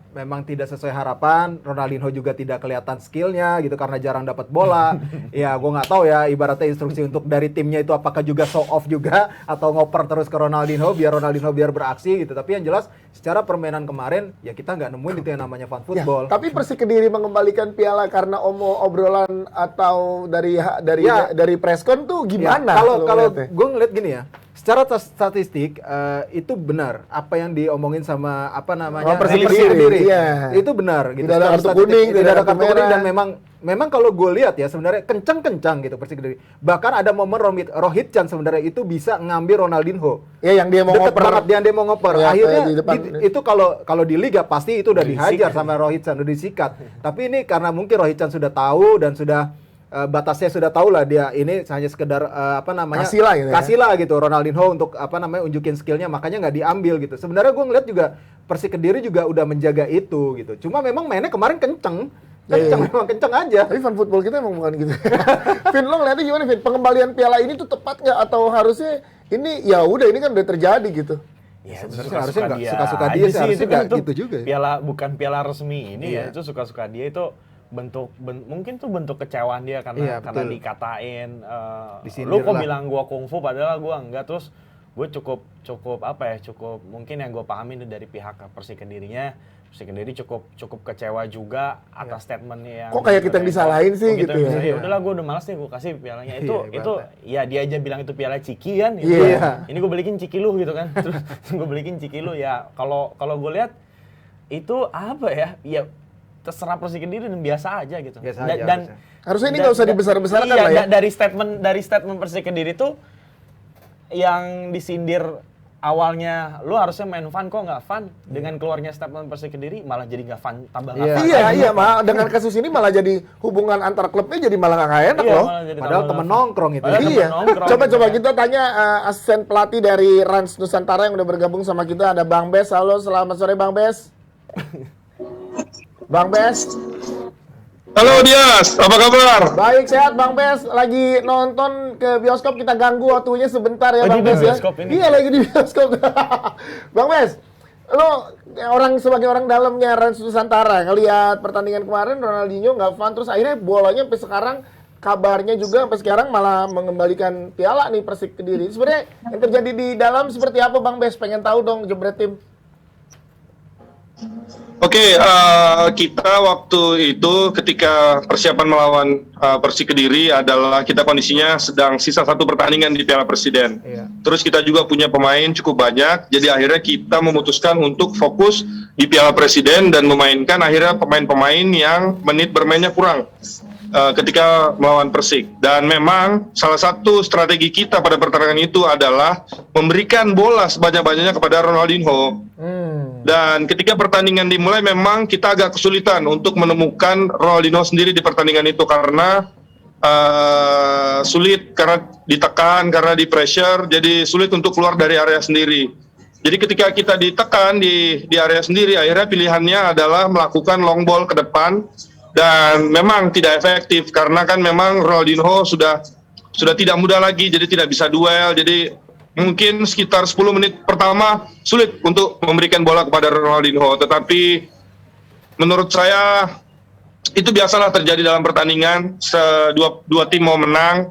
memang tidak sesuai harapan. Ronaldinho juga tidak kelihatan skillnya gitu karena jarang dapat bola. Ya gue nggak tahu ya ibaratnya instruksi untuk dari timnya itu apakah juga show off juga atau ngoper terus ke Ronaldinho biar beraksi gitu. Tapi yang jelas secara permainan kemarin ya kita nggak nemuin itu yang namanya fun Ya, football. tapi Persik Kediri mengembalikan piala karena obrolan atau dari Ya. dari preskon tuh Ya, gimana? kalau lo ngeliatnya? gue ngeliat gini ya, secara statistik itu benar apa yang diomongin sama apa namanya Persik Persik Kediri, Kediri. iya. Itu benar gitu. Tidak ada Secara kartu statistik, kuning, tidak ada kartu kuning merah. dan memang kalau gue lihat ya sebenarnya kencang gitu Persik Kediri. Bahkan ada momen Rohit Chan sebenarnya itu bisa ngambil Ronaldinho. Ya yang dia mau Deket ngoper. banget dia mau ngoper. Ya, Akhirnya di depan. itu kalau di liga pasti itu udah dihajar disikat. sama Rohit Chan, udah disikat. Tapi ini karena mungkin Rohit Chan sudah tahu dan sudah batasnya sudah tahu lah dia ini hanya sekedar Kasih lah gitu ya. kasih lah gitu Ronaldinho untuk unjukin skillnya, makanya nggak diambil gitu. Sebenarnya gue ngeliat juga Persik Kediri juga udah menjaga itu gitu. Cuma memang mainnya kemarin kenceng Iya. memang kenceng aja. Tapi fun football kita emang bukan gitu. Vin, lo ngeliatnya gimana Vin? Pengembalian piala ini tuh tepat nggak atau harusnya ini ya udah ini kan udah terjadi gitu. Ya, Sebenarnya harusnya nggak dia suka-suka aja dia sih, sih, harusnya itu kan nggak gitu juga ya. Bukan piala resmi ini Iya. ya, itu suka-suka dia itu mungkin tuh bentuk kecewaan dia Iya, karena betul. dikatain Disindir lu kok lah. bilang gua kungfu padahal gua enggak, terus gue cukup apa ya, cukup mungkin yang gue pahamin dari pihak Persik Kedirinya, Persik Kediri cukup kecewa juga atas statementnya yang Kok kayak kita yang disalahin sih gitu ya? Ya udahlah, gue udah malas nih gue kasih pialanya. Itu ya dia aja bilang itu piala Ciki kan. Iya. Ini gue belikin Ciki lu gitu kan. Terus gue belikin Ciki lu ya. Kalau gue lihat itu apa ya? Ya terserah Persik Kediri dan biasa aja gitu. Biasa aja, dan harusnya ini nggak usah dibesar-besarkan lah ya. Dari statement Persik Kediri tuh yang disindir awalnya lu harusnya main fun, kok nggak fun. Dengan keluarnya statement Persik Kediri malah jadi nggak fun, tambah nggak fun. Iya, dengan kasus ini malah jadi hubungan antar klubnya jadi malah nggak enak loh. Padahal temen nongkrong itu. Iya. Coba kita tanya asisten pelatih dari Rans Nusantara yang udah bergabung sama kita, ada Bang Bes. Halo, selamat sore Bang Bes. Bang Bes. Halo Dias, apa kabar? Baik, sehat Bang Bes. Lagi nonton ke bioskop, kita ganggu waktunya sebentar ya Bang Bes ya. Iya, lagi di bioskop. Bang Bes, lo sebagai orang dalamnya Rans Nusantara, ngelihat pertandingan kemarin Ronaldinho nggak fun, terus akhirnya bolanya sampai sekarang kabarnya juga sampai sekarang malah mengembalikan piala nih Persik Kediri. Sebenarnya yang terjadi di dalam seperti apa Bang Bes? Pengen tahu dong jebret tim. Oke, kita waktu itu ketika persiapan melawan Persik Kediri adalah kita kondisinya sedang sisa satu pertandingan di Piala Presiden. Iya. Terus kita juga punya pemain cukup banyak, jadi akhirnya kita memutuskan untuk fokus di Piala Presiden dan memainkan akhirnya pemain-pemain yang menit bermainnya kurang ketika melawan Persik. Dan memang salah satu strategi kita pada pertandingan itu adalah memberikan bola sebanyak-banyaknya kepada Ronaldinho. Dan ketika pertandingan dimulai memang kita agak kesulitan untuk menemukan Ronaldinho sendiri di pertandingan itu karena sulit, karena ditekan, karena di pressure, jadi sulit untuk keluar dari area sendiri. Jadi ketika kita ditekan di area sendiri, akhirnya pilihannya adalah melakukan long ball ke depan. Dan memang tidak efektif karena kan memang Ronaldinho sudah tidak muda lagi, jadi tidak bisa duel. Jadi mungkin sekitar 10 menit pertama sulit untuk memberikan bola kepada Ronaldinho. Tetapi menurut saya itu biasalah terjadi dalam pertandingan. Dua tim mau menang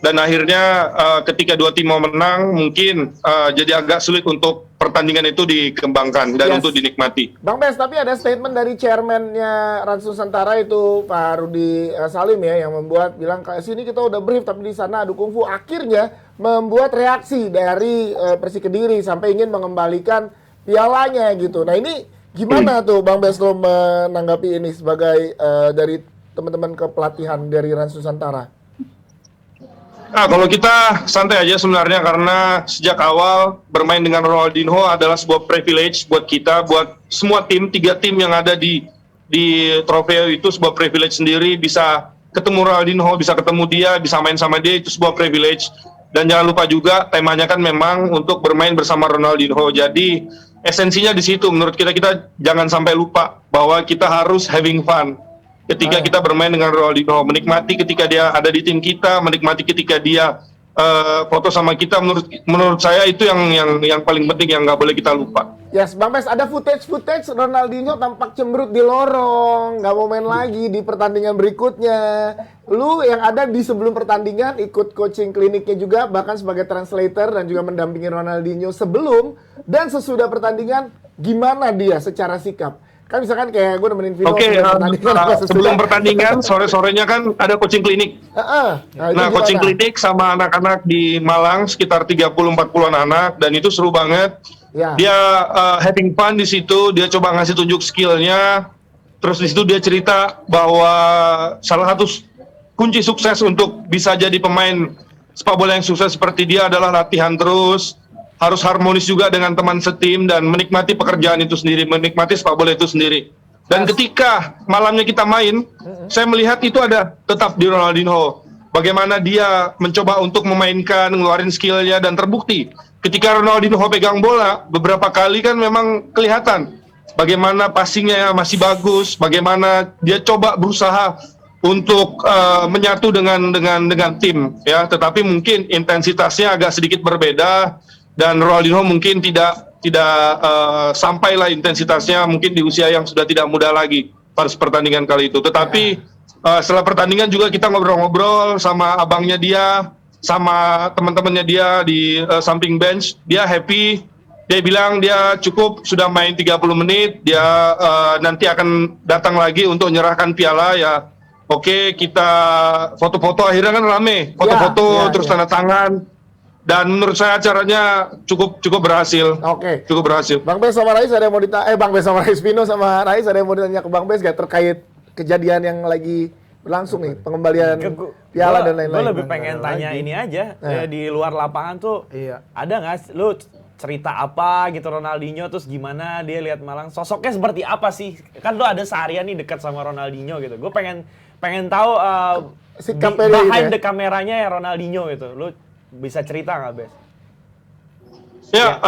dan akhirnya ketika dua tim mau menang mungkin jadi agak sulit untuk pertandingan itu dikembangkan dan untuk dinikmati. Bang Bes, tapi ada statement dari chairman-nya Rans Nusantara itu Pak Rudi Salim ya, yang bilang kayak sini kita udah brief tapi di sana adu kungfu. Akhirnya membuat reaksi dari Persik Kediri sampai ingin mengembalikan pialanya gitu. Nah ini gimana tuh Bang Bes lo menanggapi ini sebagai dari teman-teman kepelatihan dari Rans Nusantara? Nah, kalau kita santai aja sebenarnya karena sejak awal bermain dengan Ronaldinho adalah sebuah privilege buat kita, buat semua tim, 3 tim yang ada di trofeo itu sebuah privilege sendiri, bisa ketemu Ronaldinho, bisa ketemu dia, bisa main sama dia, itu sebuah privilege. Dan jangan lupa juga temanya kan memang untuk bermain bersama Ronaldinho. Jadi esensinya di situ menurut kita jangan sampai lupa bahwa kita harus having fun. Ketika kita bermain dengan Ronaldinho, menikmati ketika dia ada di tim kita, menikmati ketika dia foto sama kita, menurut saya itu yang paling penting yang nggak boleh kita lupa. Yes, Bang Bes, ada footage Ronaldinho tampak cemberut di lorong, nggak mau main lagi di pertandingan berikutnya. Lu yang ada di sebelum pertandingan ikut coaching kliniknya juga, bahkan sebagai translator dan juga mendampingi Ronaldinho sebelum dan sesudah pertandingan, gimana dia secara sikap? Kan misalkan kayak gue nemenin Vino sebelum pertandingan sore-sorenya kan ada coaching klinik. Nah coaching klinik sama anak-anak di Malang sekitar 30-40an anak dan itu seru banget. Ya. Dia having fun di situ, dia coba ngasih tunjuk skillnya. Terus di situ dia cerita bahwa salah satu kunci sukses untuk bisa jadi pemain sepak bola yang sukses seperti dia adalah latihan terus. Harus harmonis juga dengan teman setim dan menikmati pekerjaan itu sendiri, menikmati sepak bola itu sendiri. Dan ketika malamnya kita main, saya melihat itu ada tetap di Ronaldinho. Bagaimana dia mencoba untuk memainkan, ngeluarin skillnya dan terbukti. Ketika Ronaldinho pegang bola, beberapa kali kan memang kelihatan bagaimana passingnya masih bagus, bagaimana dia coba berusaha untuk menyatu dengan tim, ya. Tetapi mungkin intensitasnya agak sedikit berbeda. Dan Ronaldinho mungkin tidak sampailah intensitasnya mungkin di usia yang sudah tidak muda lagi pada pertandingan kali itu. Tetapi setelah pertandingan juga kita ngobrol-ngobrol sama abangnya dia, sama teman-temannya dia di samping bench, dia happy. Dia bilang dia cukup sudah main 30 menit, dia nanti akan datang lagi untuk menyerahkan piala ya. Oke, kita foto-foto, akhirnya kan rame, foto-foto terus tanda tangan. Dan menurut saya acaranya cukup berhasil. Oke. Cukup berhasil. Bang Bes sama Rais ada yang mau ditanya, Bang Bes sama Rais, Vino sama Rais ada yang mau ditanya ke Bang Bes gak terkait kejadian yang lagi berlangsung nih, pengembalian piala dan lain-lain. Gue lebih pengen tanya ini aja, ya, di luar lapangan tuh ada nggak lu cerita apa gitu Ronaldinho, terus gimana dia lihat Malang, sosoknya seperti apa sih? Kan lu ada seharian nih dekat sama Ronaldinho gitu. Gue pengen tahu behind the kameranya ya Ronaldinho gitu. Lu bisa cerita nggak, Bes? Ya,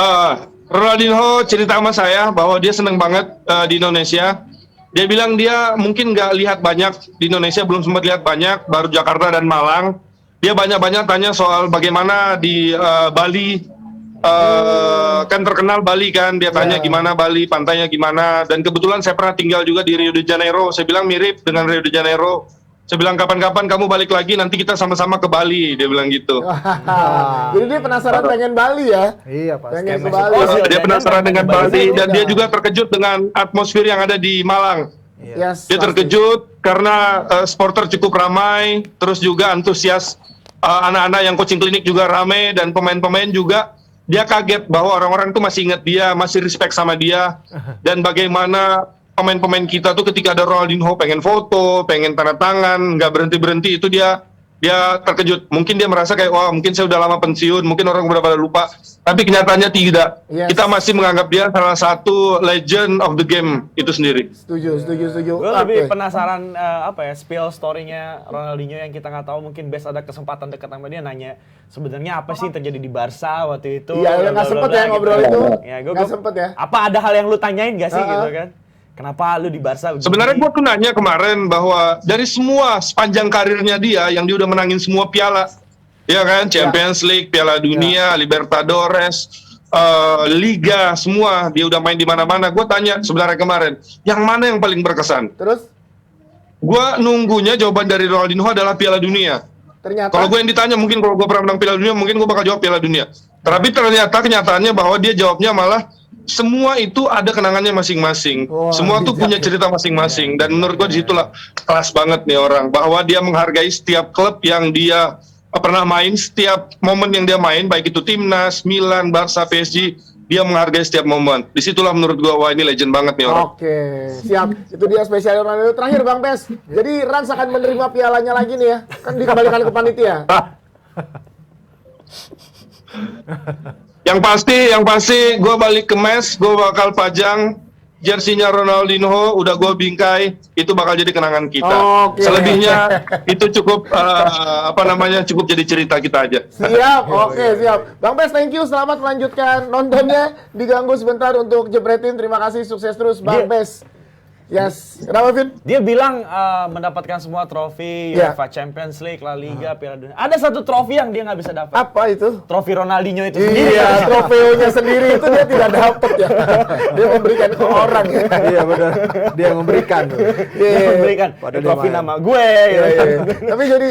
Ronaldinho cerita sama saya bahwa dia seneng banget di Indonesia. Dia bilang dia mungkin nggak lihat banyak di Indonesia, belum sempat lihat banyak, baru Jakarta dan Malang. Dia banyak-banyak tanya soal bagaimana di Bali, kan terkenal Bali kan, dia tanya gimana Bali, pantainya gimana. Dan kebetulan saya pernah tinggal juga di Rio de Janeiro, saya bilang mirip dengan Rio de Janeiro. Saya bilang kapan-kapan kamu balik lagi, nanti kita sama-sama ke Bali, dia bilang gitu. Jadi dia penasaran pengen Bali ya? Iya, pasti. Pengen ke Bali. Dia penasaran dengan Bali dan dia juga terkejut dengan atmosfer yang ada di Malang. Yes, Dia terkejut karena supporter cukup ramai, terus juga antusias anak-anak yang coaching klinik juga ramai dan pemain-pemain juga. Dia kaget bahwa orang-orang itu masih ingat dia, masih respect sama dia, dan bagaimana pemain-pemain kita tuh ketika ada Ronaldinho pengen foto, pengen tanda tangan, nggak berhenti-berhenti, itu dia terkejut. Mungkin dia merasa kayak, wah mungkin saya udah lama pensiun, mungkin orang udah pada lupa. Tapi kenyataannya tidak. Yes. Kita masih menganggap dia salah satu legend of the game itu sendiri. Setuju. Gue lebih penasaran spill story-nya Ronaldinho yang kita nggak tahu. Mungkin Bes ada kesempatan dekat sama dia nanya sebenarnya apa sih yang terjadi di Barca waktu itu. Iya, nggak sempet ya ngobrol itu. Ya, nggak sempet ya. Apa ada hal yang lu tanyain gak sih gitu kan? Kenapa lu di Barca begini? Sebenarnya gue tuh nanya kemarin bahwa dari semua sepanjang karirnya dia yang dia udah menangin semua piala, ya kan, Champions League, Piala Dunia, Libertadores, Liga, semua dia udah main di mana-mana. Gue tanya sebenarnya kemarin, yang mana yang paling berkesan? Terus? Gue nunggunya jawaban dari Ronaldinho adalah Piala Dunia. Ternyata. Kalau gue yang ditanya, mungkin kalau gue pernah menang Piala Dunia, mungkin gue bakal jawab Piala Dunia. Tapi ternyata kenyataannya bahwa dia jawabnya malah semua itu ada kenangannya masing-masing. Semua tuh punya cerita masing-masing. Dan menurut gue disitulah kelas banget nih orang. Bahwa dia menghargai setiap klub yang dia pernah main, setiap momen yang dia main, baik itu Timnas, Milan, Barca, PSG, dia menghargai setiap momen. Disitulah menurut gue, wah ini legend banget nih orang. Oke, siap. Itu dia spesial Ronaldo. Terakhir Bang Bes, jadi Rans akan menerima pialanya lagi nih ya? Kan dikembalikan ke panitia. Yang pasti gue balik ke mes, gue bakal pajang jersinya Ronaldinho, udah gue bingkai, itu bakal jadi kenangan kita. Selebihnya itu cukup cukup jadi cerita kita aja. Siap, siap. Bang Bes, thank you, selamat melanjutkan nontonnya. Diganggu sebentar untuk Jebretin, terima kasih, sukses terus Bang Bes. Yes, kenapa Vin? Dia bilang mendapatkan semua trofi, UEFA Champions League, La Liga, Piala Dunia. Ada satu trofi yang dia nggak bisa dapat. Apa itu? Trofi Ronaldinho itu sendiri. Iya, trofeonya sendiri itu dia tidak dapat ya. Dia memberikan ke orang ya. Iya benar. Dia yang memberikan. Dia memberikan. Trofi nama gue. Tapi jadi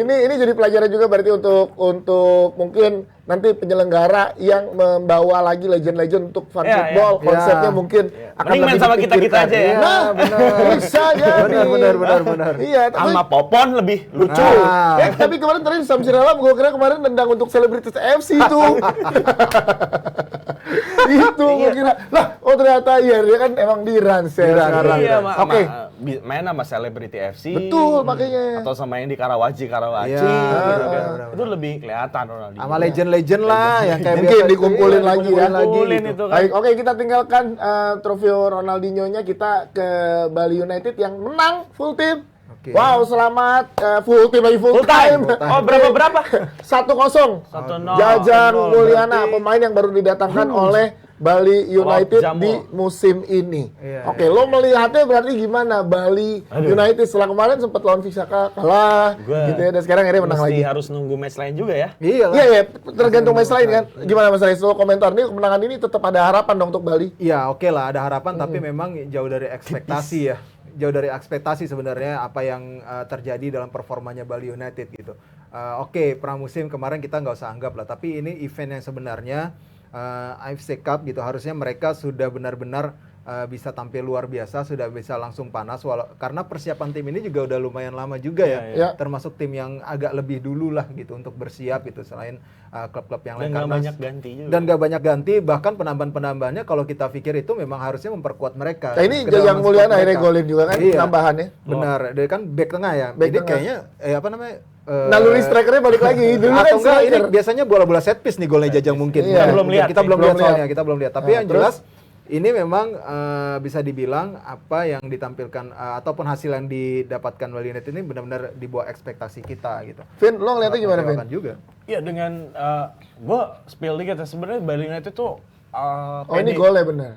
ini jadi pelajaran juga berarti untuk mungkin nanti penyelenggara yang membawa lagi legend-legend untuk fan football, konsepnya mungkin akan mending main sama kita aja ya. Nah, bisa jadi. Benar. Iya, sama Popon lebih lucu. Tapi kemarin tadi Samsiralam gue kira kemarin nendang untuk Selebritis FC itu. Itu gue kira. Lah, ternyata dia kan emang di Rans ya sekarang. Oke. Main sama Celebrity FC. Betul, makanya. Atau sama yang di Karawaci gitu kan. Itu lebih kelihatan Ronaldinho. Sama legend-legend lah yang kayak mungkin dikumpulin lagi ya. Kumpulin itu kan. Baik, oke, kita tinggalkan trofi Ronaldinho-nya, kita ke Bali United yang menang full team. Wow, selamat full team lagi full time. Oh, berapa? 1-0. 1-0. Jajang Mulyana, pemain yang baru didatangkan oleh Bali United di musim ini. Oke, lo melihatnya berarti gimana Bali United setelah kemarin sempat lawan Visaka kalah gitu ya, dan sekarang akhirnya menang lagi. Harus nunggu match lain juga ya. Iya, tergantung match lain kan. Gimana Mas Rais, lo komentar nih, kemenangan ini tetap ada harapan dong untuk Bali? Iya, oke lah, ada harapan, tapi memang jauh dari ekspektasi ya. Jauh dari ekspektasi sebenarnya apa yang terjadi dalam performanya Bali United gitu. oke, pramusim kemarin kita nggak usah anggap lah, tapi ini event yang sebenarnya AFC Cup gitu, harusnya mereka sudah benar-benar bisa tampil luar biasa, sudah bisa langsung panas, karena persiapan tim ini juga udah lumayan lama juga ya, termasuk tim yang agak lebih dulu lah gitu untuk bersiap gitu, selain klub-klub yang lain. Dan nggak banyak ganti juga. Dan nggak banyak ganti, bahkan penambahan-penambahannya kalau kita pikir itu memang harusnya memperkuat mereka. Nah ini yang Mulyana akhirnya golin juga kan, tambahannya. Benar, dia kan back tengah ya, jadi kayaknya apa namanya, naluri strikernya balik lagi dulu atau kan enggak, ini striker. biasanya bola-bola set piece nih golnya Jajang mungkin. Iya. Kita belum lihat soalnya, kita belum lihat. Tapi yang terus? jelas ini memang bisa dibilang apa yang ditampilkan ataupun hasil yang didapatkan Bali United ini benar-benar di bawah ekspektasi kita gitu. Vin, lo ngeliatnya gimana Vin? Juga. Ya dengan gue spill dikit ya, sebenarnya Bali United tuh ini golnya benar.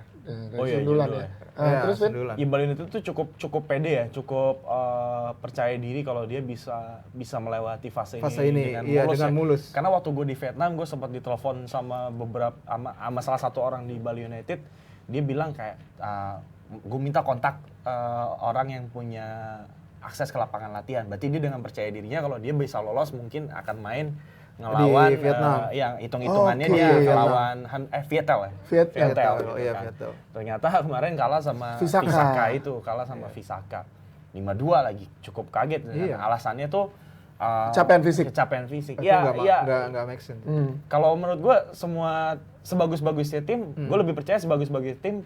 Sundulan ya. Terus Vin? Ya Bali United tuh cukup pede ya, cukup percaya diri kalau dia bisa melewati fase ini dengan mulus. Karena waktu gue di Vietnam, gue sempat ditelepon sama sama salah satu orang di Bali United. Dia bilang kayak, gue minta kontak orang yang punya akses ke lapangan latihan. Berarti dia dengan percaya dirinya kalau dia bisa lolos mungkin akan main ngelawan di Vietnam. Yang hitung-hitungannya dia ngelawan Vietel ya. Vietel. Kan. Ternyata kemarin kalah sama Visaka itu, kalah sama Visaka. 5-2 lagi, cukup kaget. Alasannya tuh kecapean fisik. Iya. Nggak make sense. Kalau menurut gue semua sebagus-bagusnya tim, gue lebih percaya sebagus-bagusnya tim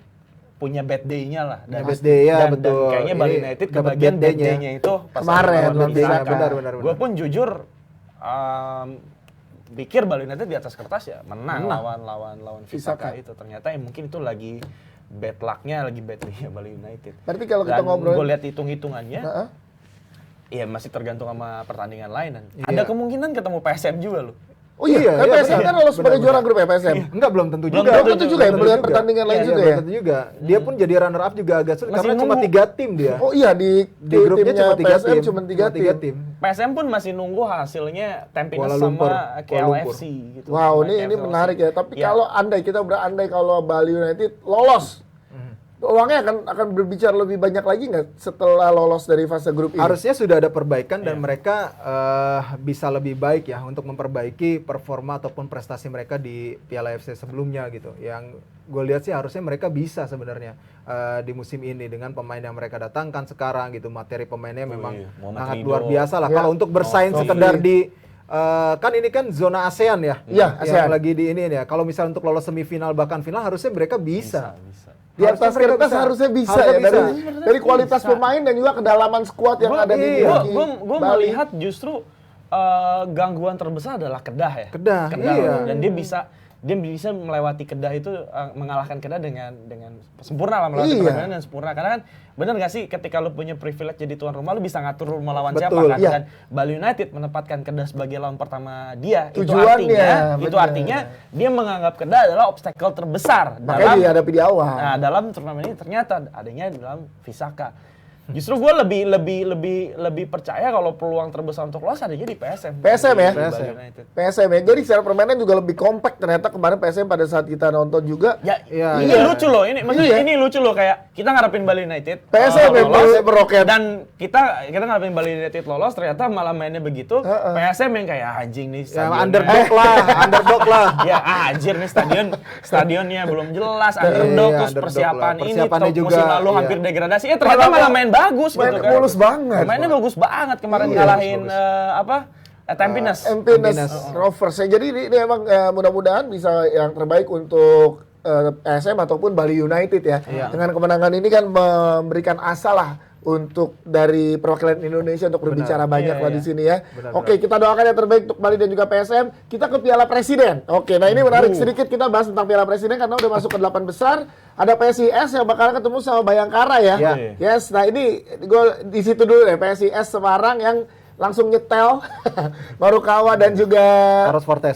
punya bad day-nya lah. Dan bad day ya, betul. Dan kayaknya Bali United kebagian bad day-nya itu pas kemarin benar. Gue pun jujur pikir Bali United di atas kertas ya menang. lawan Visaka itu. Ternyata mungkin itu lagi bad luck-nya, lagi bad day-nya Bali United. Berarti kalau kita ngobrol, gue lihat hitung-hitungannya, iya masih tergantung sama pertandingan lain dan ada kemungkinan ketemu PSM juga loh. Oh iya, PSM kan lolos sebagai juara grup ya PSM. Enggak, belum tentu juga. Belum tentu juga ya, melihat pertandingan lain juga ya. Belum tentu juga. Dia pun jadi runner up juga agak sulit karena cuma 3 tim dia. Oh iya, di grupnya cuma 3 PSM tim. cuma 3 tim. PSM pun masih nunggu hasilnya Tampines Lumpur. sama KLFC gitu. Wow, ini menarik ya. Tapi kalau kita berandai kalau Bali United lolos, uangnya akan berbicara lebih banyak lagi nggak setelah lolos dari fase grup ini? Harusnya sudah ada perbaikan dan mereka bisa lebih baik ya untuk memperbaiki performa ataupun prestasi mereka di Piala AFC sebelumnya gitu. Yang gue lihat sih harusnya mereka bisa sebenarnya di musim ini dengan pemain yang mereka datangkan sekarang gitu. Materi pemainnya memang sangat luar biasa lah. Kalau untuk bersaing sekedar di kan ini kan zona ASEAN ya. Iya, ASEAN. Yang lagi di ini ya. Kalau misalnya untuk lolos semifinal bahkan final harusnya mereka bisa. Di atas kertas harusnya bisa ya dari kualitas pemain dan juga kedalaman skuad yang ada di Gue melihat justru gangguan terbesar adalah Kedah ya. Kedah. Dan dia bisa melewati Kedah itu, mengalahkan Kedah dengan sempurna lah, melewati pertandingan dengan sempurna. Karena kan bener gak sih ketika lu punya privilege jadi tuan rumah, lu bisa ngatur melawan siapa kan. Dan Bali United menempatkan Kedah sebagai lawan pertama dia. Itu artinya dia menganggap Kedah adalah obstacle terbesar. Makanya dihadapi di awal. Nah, dalam turnamen ini ternyata adanya di dalam Visaka. Justru gue lebih percaya kalau peluang terbesar untuk lolos adanya di PSM. PSM ya. Jadi secara permainan juga lebih kompak ternyata kemarin PSM pada saat kita nonton juga. Ini lucu loh. Ini maksudnya ini lucu loh, kayak kita ngarepin Bali United PSM lolos meroket dan kita ngarepin Bali United lolos, ternyata malah mainnya begitu. PSM yang kayak anjing nih stadion. Underdog lah. Ya anjir nih stadionnya belum jelas, underdog terus persiapan ini musim lalu hampir degradasi. Ternyata malah main bagus gitu kan. Mulus banget. Mainnya bagus banget kemarin ngalahin Tampines Rovers. Jadi ini emang mudah-mudahan bisa yang terbaik untuk PSM ataupun Bali United ya. Dengan kemenangan ini kan memberikan asa lah untuk dari perwakilan Indonesia untuk berbicara banyak lah di sini ya. Oke, kita doakan yang terbaik untuk Bali dan juga PSM. Kita ke Piala Presiden. Oke, nah ini menarik sedikit kita bahas tentang Piala Presiden karena udah masuk ke 8 besar. Ada PSIS yang bakalan ketemu sama Bayangkara ya. Yes, nah ini gue di situ dulu deh, PSIS Semarang yang langsung nyetel Marukawa dan juga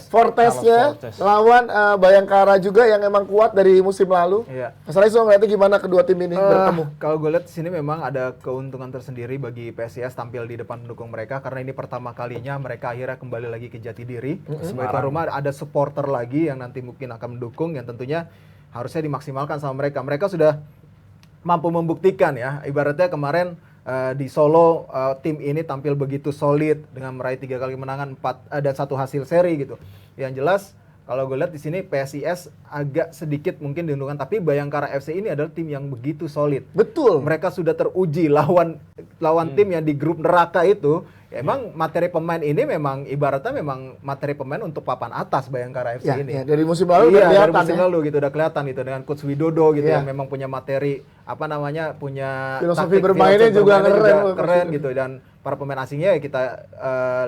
Fortesnya lawan Bayangkara juga yang emang kuat dari musim lalu. Mas Rais, ngeliatnya gimana kedua tim ini bertemu? Kalau gue lihat di sini memang ada keuntungan tersendiri bagi PSIS tampil di depan pendukung mereka karena ini pertama kalinya mereka akhirnya kembali lagi ke jati diri. Sebagai tuan rumah ada supporter lagi yang nanti mungkin akan mendukung yang tentunya harusnya dimaksimalkan sama mereka. Mereka sudah mampu membuktikan ya, ibaratnya kemarin di Solo tim ini tampil begitu solid dengan meraih 3 kali kemenangan, 4 dan 1 hasil seri gitu. Yang jelas kalau gue lihat di sini PSIS agak sedikit mungkin diuntungkan, tapi Bayangkara FC ini adalah tim yang begitu solid. Betul. Mereka sudah teruji lawan tim yang di grup neraka itu. Ya, emang materi pemain ini memang ibaratnya memang materi pemain untuk papan atas Bayangkara FC ini. Ya, dari musim lalu udah kelihatan. Dari musim lalu gitu udah kelihatan gitu dengan Coach Widodo gitu yang memang punya materi punya filosofi bermainnya juga keren gitu, dan para pemain asingnya ya kita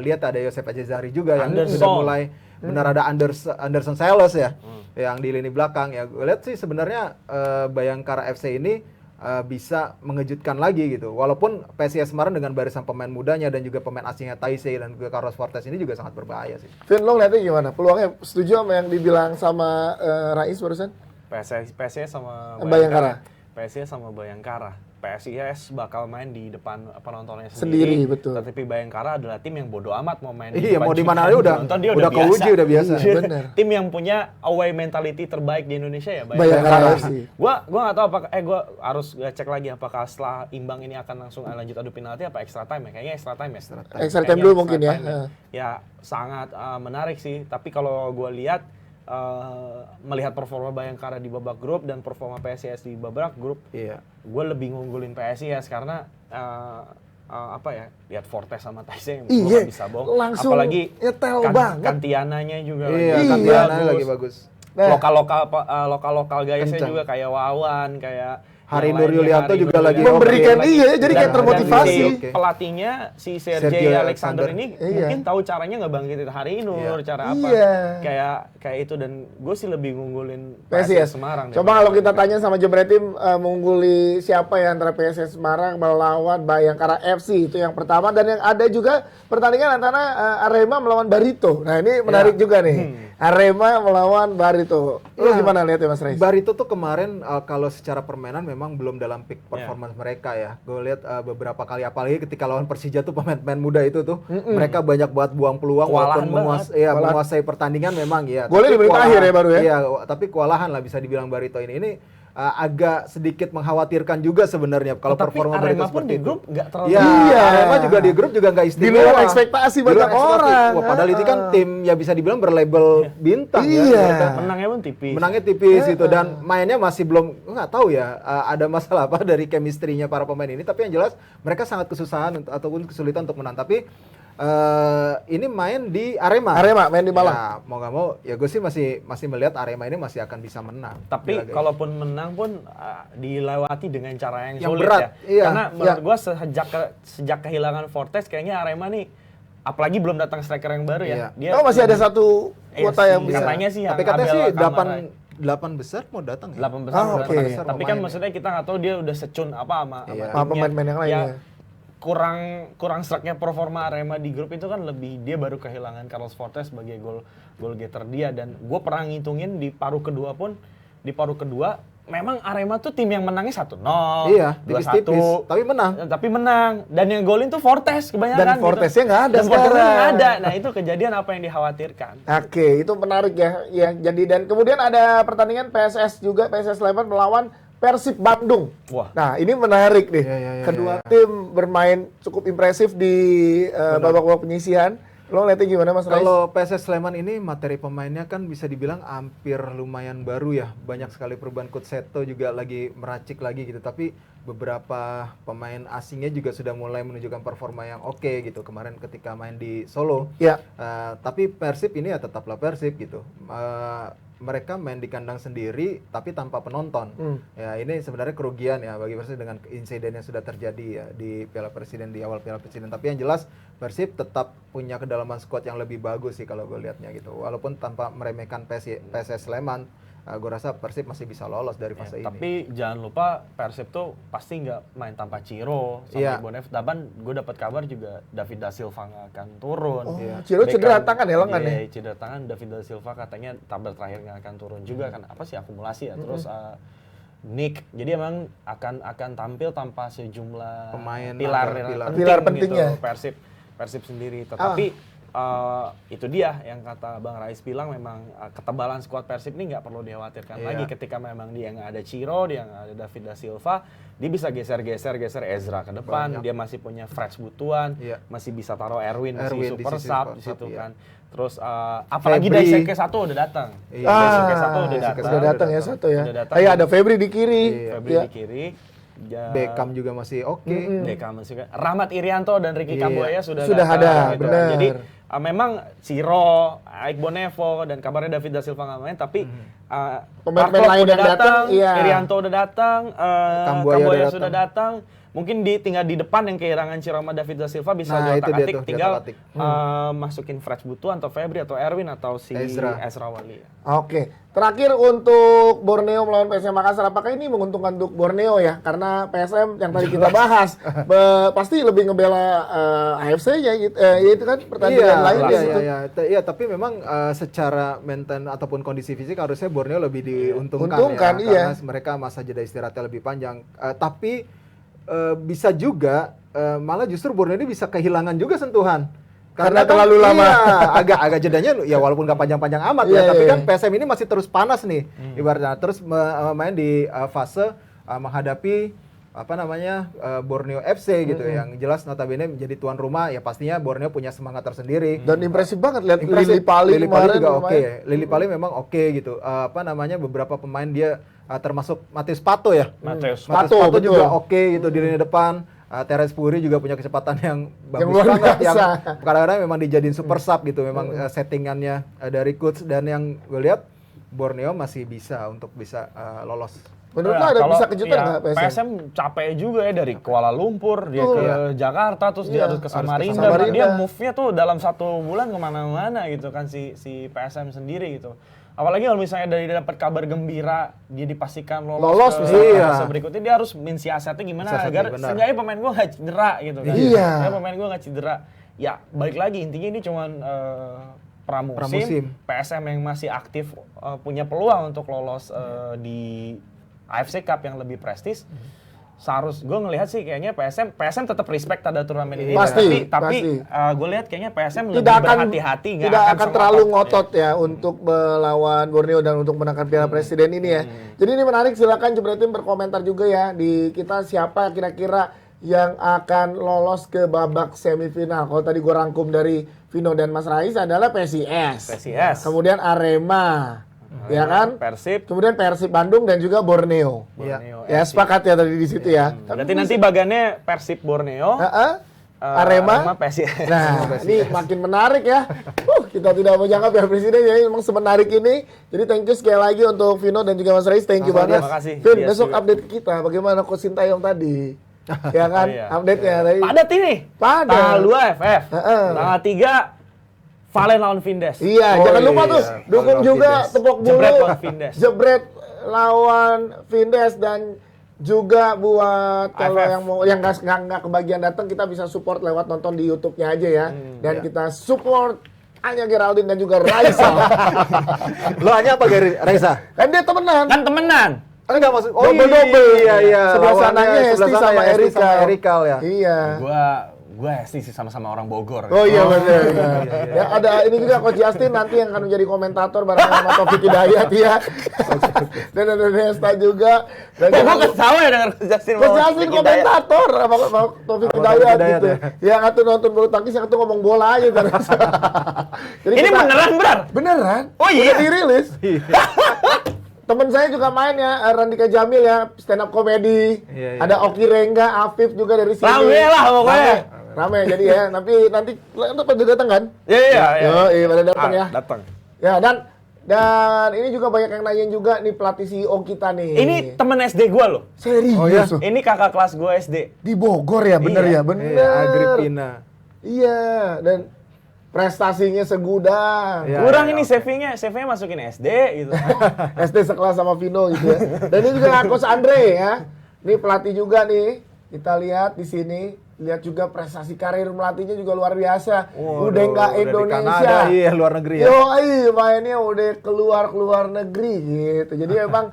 lihat ada Yosef Ajezari juga yang sudah mulai benar, ada Anderson Sales ya yang di lini belakang ya. Gue lihat sih sebenarnya Bayangkara FC ini bisa mengejutkan lagi gitu. Walaupun PSIS Semarang dengan barisan pemain mudanya dan juga pemain asingnya Taisei dan juga Carlos Fortes ini juga sangat berbahaya sih. Vin, lo lihatnya gimana? Peluangnya setuju sama yang dibilang sama Rais barusan? PSIS sama Bayangkara. PSIS sama Bayangkara. PSIS bakal main di depan penontonnya sendiri, betul. Tapi Bayangkara adalah tim yang bodoh amat mau main di mau di mana aja udah keuji, udah biasa. Bener. Tim yang punya away mentality terbaik di Indonesia ya Bayangkara. Gua nggak tahu apakah gua harus cek lagi apakah setelah imbang ini akan langsung lanjut adu penalti apa extra time ya. Kayaknya extra time ya. Extra time dulu mungkin ya. Ya sangat menarik sih, tapi kalau gua lihat melihat performa Bayangkara di babak grup dan performa PSIS di babak grup, gue lebih ngunggulin PSIS karena lihat Fortes sama Taisei gue gak bisa bohong. Langsung apalagi Kantiananya juga lagi bagus. Lokal guysnya juga kayak Wawan, kayak Hari Nur Yulianto juga lagi memberikan jadi kayak termotivasi. Pelatihnya si Sergei Alexander ini mungkin tahu caranya ngebangkitin Hari Nur, cara apa. Kayak itu, dan gue sih lebih ngunggulin PSIS Semarang. Coba kalau kita tanya sama Jemret Tim mengungguli siapa ya antara PSIS Semarang melawan Bayangkara FC, itu yang pertama, dan yang ada juga pertandingan antara Arema melawan Barito. Nah, ini menarik juga nih. Arema melawan Barito. Lu gimana lihatnya Mas Reis? Barito tuh kemarin kalau secara permainan memang belum dalam peak performance mereka ya. Gue lihat beberapa kali, apalagi ketika lawan Persija tuh pemain-pemain muda itu tuh mereka banyak banget buang peluang walaupun menguasai pertandingan memang ya. Golnya di menit akhir ya baru ya. Iya, tapi kewalahan lah bisa dibilang Barito ini agak sedikit mengkhawatirkan juga sebenarnya kalau performa Barito seperti di grup nggak terlalu. Arema juga di grup juga nggak istimewa. Di luar ekspektasi banyak orang. Padahal itu kan tim ya bisa dibilang berlabel bintang ya. Menangnya pun tipis. Menangnya tipis gitu, dan mainnya masih belum, nggak tahu ya ada masalah apa dari chemistry-nya para pemain ini, tapi yang jelas mereka sangat kesusahan ataupun kesulitan untuk menang. Tapi ini main di Arema main di Malang. Ya, mau nggak mau ya gue sih masih melihat Arema ini masih akan bisa menang. Tapi kalaupun menang pun dilewati dengan cara yang sulit berat, ya. Karena menurut gue sejak kehilangan Fortes kayaknya Arema nih, apalagi belum datang striker yang baru ya. Dia masih ada satu kuota yang bisa. Katanya sih, tapi katanya sih 8 besar mau datang ya. 8 besar mau datang. Tapi kan maksudnya kita nggak tahu dia udah secun apa sama pemain-pemain yang lainnya. Kurang struknya performa Arema di grup itu kan lebih, dia baru kehilangan Carlos Fortes sebagai goal getter dia, dan gue pernah ngitungin di paruh kedua memang Arema tuh tim yang menangnya 1-0, 2-1, tapi menang, dan yang golin tuh Fortes kebanyakan. Dan Fortesnya nggak ada sekarang. Nah itu kejadian apa yang dikhawatirkan. Oke, itu menarik ya. Jadi, dan kemudian ada pertandingan PSS Sleman melawan Persib Bandung. Wah. Nah, ini menarik nih. Kedua tim bermain cukup impresif di babak-babak penyisihan. Lo lihatnya gimana Mas Rais? Kalau PSS Sleman ini materi pemainnya kan bisa dibilang hampir lumayan baru ya. Banyak sekali perubahan, Coach Seto juga lagi meracik lagi gitu. Tapi beberapa pemain asingnya juga sudah mulai menunjukkan performa yang oke gitu kemarin ketika main di Solo. Ya. Tapi Persib ini ya tetaplah Persib gitu. Mereka main di kandang sendiri tapi tanpa penonton. Ya ini sebenarnya kerugian ya bagi Persib dengan insiden yang sudah terjadi ya di Piala Presiden, di awal Piala Presiden. Tapi yang jelas Persib tetap punya kedalaman skuad yang lebih bagus sih kalau gue lihatnya gitu. Walaupun tanpa meremehkan PSS Sleman, gue rasa Persib masih bisa lolos dari fase ini. Tapi jangan lupa Persib tuh pasti nggak main tanpa Ciro sama Bonef. Daban gue dapat kabar juga David da Silva nggak akan turun. Ciro cedera tangan ya lengan ya? Cedera tangan. David da Silva katanya tabel terakhir nggak akan turun juga kan, apa sih, akumulasi ya. Terus Nick, jadi emang akan tampil tanpa sejumlah pemain pilar pentingnya gitu, Persib sendiri. Tetapi itu dia yang kata Bang Rais bilang, memang ketebalan skuad Persib ini nggak perlu dikhawatirkan lagi ketika memang dia nggak ada Ciro, dia nggak ada David da Silva, dia bisa geser Ezra ke depan, dia masih punya Freds Butuan, masih bisa taruh Erwin masih super sub di situ kan. Terus apalagi Daisuke Sato udah datang. Daisuke Sato udah datang ya satu ya. Ada Febri di kiri. Di kiri. Beckham juga masih oke. Beckham masih oke. Rahmat Irianto dan Ricky Kambuaya sudah ada, gitu. benar. Jadi memang Ciro, Aik Bonevo dan kabarnya David da Silva nggak main, tapi pemain lain udah yang datang, Irianto udah datang, Kambuaya sudah datang. datang. Mungkin tinggal di depan yang kehilangan Ciro sama David da Silva bisa diotak-atik, tinggal masukin Freds Butuan atau Febri atau Erwin atau si Ezra Wali. Oke, terakhir untuk Borneo melawan PSM Makassar, apakah ini menguntungkan untuk Borneo ya? Karena PSM yang tadi kita bahas pasti lebih ngebela AFC-nya gitu. Ya itu kan pertandingan lain gitu. Iya, tapi memang secara mental ataupun kondisi fisik harusnya Borneo lebih diuntungkan ya, karena mereka masa jeda istirahatnya lebih panjang. Tapi bisa juga malah justru Borneo ini bisa kehilangan juga sentuhan. Karena terlalu lama. Iya, agak jedanya ya walaupun nggak panjang-panjang amat tapi kan PSM ini masih terus panas nih ibaratnya, terus main di fase menghadapi Borneo FC gitu, yang jelas notabene menjadi tuan rumah, ya pastinya Borneo punya semangat tersendiri. Dan impresif banget lihat Lili Pali juga oke. Lili Pali memang oke gitu. Beberapa pemain dia termasuk Matius Pato ya. Matius Pato juga oke gitu di lini depan. Terence Puri juga punya kecepatan yang bagus banget, yang kadang-kadang memang dijadiin super sub gitu, memang settingannya dari coach, dan yang gue lihat Borneo masih bisa untuk bisa lolos. Menurut lo ada bisa kejutan nggak PSM capek juga ya, dari Kuala Lumpur dia ke Jakarta, terus dia harus ke Samarinda. Dia move-nya tuh dalam 1 bulan kemana-mana gitu kan si PSM sendiri gitu. Apalagi kalau misalnya dari dapat kabar gembira dia dipastikan lolos ke fase berikutnya, dia harus mensiasatnya gimana agar seenggaknya pemain gue nggak cedera gitu kan. Pemain gue nggak cedera. Ya balik lagi intinya ini cuman pramusim. PSM yang masih aktif punya peluang untuk lolos di AFC Cup yang lebih prestis. Seharus gue ngelihat sih kayaknya PSM tetap respect pada turnamen ini. Tapi gue lihat kayaknya PSM lebih berhati-hati, tidak akan terlalu ngotot ya untuk melawan Borneo dan untuk menangkan Piala Presiden ini ya. Jadi ini menarik, silakan Jebretin berkomentar juga ya di kita, siapa kira-kira yang akan lolos ke babak semifinal. Kalau tadi gue rangkum dari Vino dan Mas Rais adalah PSIS. Kemudian Arema. Ya kan? Persib. Kemudian Persib Bandung dan juga Borneo. Ya sepakat ya tadi di situ ya. Berarti nanti bagannya Persib Borneo. Arema PSIS. Nah, ini makin menarik ya. Kita tidak menyangka Piala Presiden ya memang semenarik ini. Jadi thank you sekali lagi untuk Vino dan juga Mas Rais. Thank you banget. Vin, besok update kita bagaimana Coach Sintayong tadi. Ya kan? Update-nya tadi. Padat ini. Tanggal 2 FF. Tanggal 3 Valen lawan Vindes. Iya, jangan lupa tuh dukung juga Vindes. Tepok Bulu. Jebret lawan Vindes, dan juga buat kalau yang nggak kebagian datang, kita bisa support lewat nonton di YouTube-nya aja ya. Dan kita support Anya Geraldine dan juga Raisa. Lo Anya apa Raisa? Kan dia temenan. Enggak maksud. Double. Iya. Sebelah sananya Esti sama Erika ya. Iya. Gue sih sama orang Bogor. Oh iya benar. Ya, ada ini juga Coach Justin nanti yang akan menjadi komentator bareng sama Taufik Hidayat ya. Dan ada Nesta juga. Dan gue ketawa ya dengan Coach Justin. Coach Justin komentator sama Taufik Hidayat gitu. Yang satu nonton bulu tangkis, yang satu ngomong bola aja terus. Ini beneran, Brar? Beneran. Oh iya. Udah dirilis. Temen saya juga main ya, Randika Jamil ya, stand up comedy. Ada Oki Rengga, Afif juga dari sini. Rame lah pokoknya. Rame jadi ya, nanti pada datang kan? Iya. Pada datang ya. Datang. Ya, dan ini juga banyak yang nanyain juga nih pelatih CEO kita nih. Ini temen SD gua loh. Serius? Oh, ya? Ini kakak kelas gua SD. Di Bogor ya, bener ya? Bener. Agripina. Iya, dan prestasinya segudang. Kurang ini CV-nya masukin SD gitu. SD sekelas sama Vino gitu ya. Dan ini juga Coach Andre ya. Ini pelatih juga nih. Kita lihat di sini. Lihat juga prestasi karir melatihnya juga luar biasa. Udah nggak Indonesia. Iya, luar negeri ya. Mainnya udah keluar negeri gitu. Jadi memang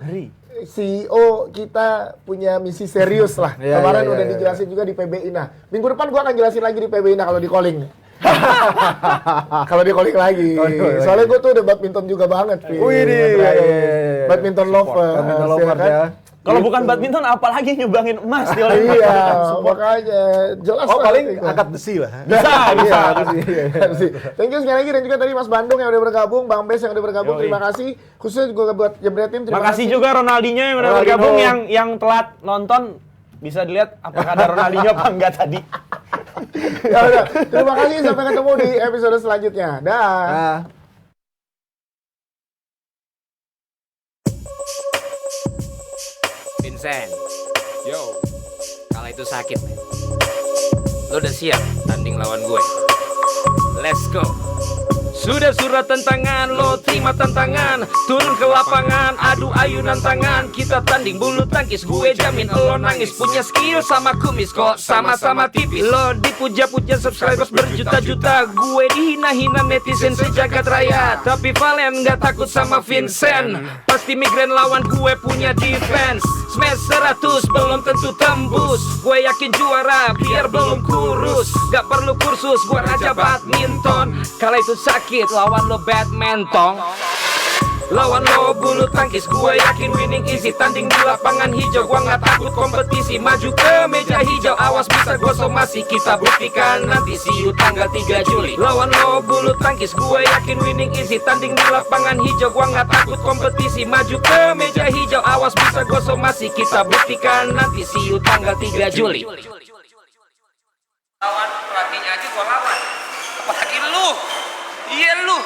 CEO kita punya misi serius lah. Kemarin udah dijelasin juga di PBI. Nah, minggu depan gua akan jelasin lagi di PBI kalau di calling. Kalau dia calling lagi. Soalnya gue tuh udah badminton juga banget, Vin. Wih, badminton lover. Badminton lover ya. Kalau bukan badminton, apalagi nyumbangin emas di Olimpiade. Iya, makanya jelas. Oh, paling angkat besi lah. Bisa. Thank you sekali lagi, dan juga tadi Mas Bandung yang udah bergabung, Bang Bes yang udah bergabung, terima kasih. Khususnya juga buat Jebretim, terima kasih. Makasih juga Ronaldinho yang udah bergabung, yang telat nonton. Bisa dilihat apakah ada Ronaldinho apa enggak tadi. Ya udah, terima kasih, sampai ketemu di episode selanjutnya. Dah. Vincent, yo, kalah itu sakit, men. Lo udah siap tanding lawan gue? Let's go. Sudah surat tantangan, lo terima tantangan. Turun ke lapangan, adu ayunan tangan. Kita tanding bulu tangkis, gue jamin lo nangis. Punya skill sama kumis, kok sama-sama tipis. Lo dipuja-puja subscribers berjuta-juta. Gue dihina-hina netizen sejagat raya. Tapi Valen gak takut sama Vincent. Pasti migrain lawan gue punya defense. Smash 100 belum tentu tembus. Gue yakin juara biar belum kurus. Gak perlu kursus, gue raja badminton. Kalau itu sakit lawan lo badminton. Lawan lo bulu tangkis, gue yakin winning easy. Tanding di lapangan hijau, gue gak takut kompetisi. Maju ke meja hijau, awas bisa gue somasi. Kita buktikan nanti, see you tanggal 3 Juli. Lawan lo bulu tangkis, gue yakin winning easy. Tanding di lapangan hijau, gue gak takut kompetisi. Maju ke meja hijau, awas bisa gue somasi. Kita buktikan nanti, see you tanggal 3 Juli. Lawan pelatihnya aja gue lawan, apalagi lu. Iya lu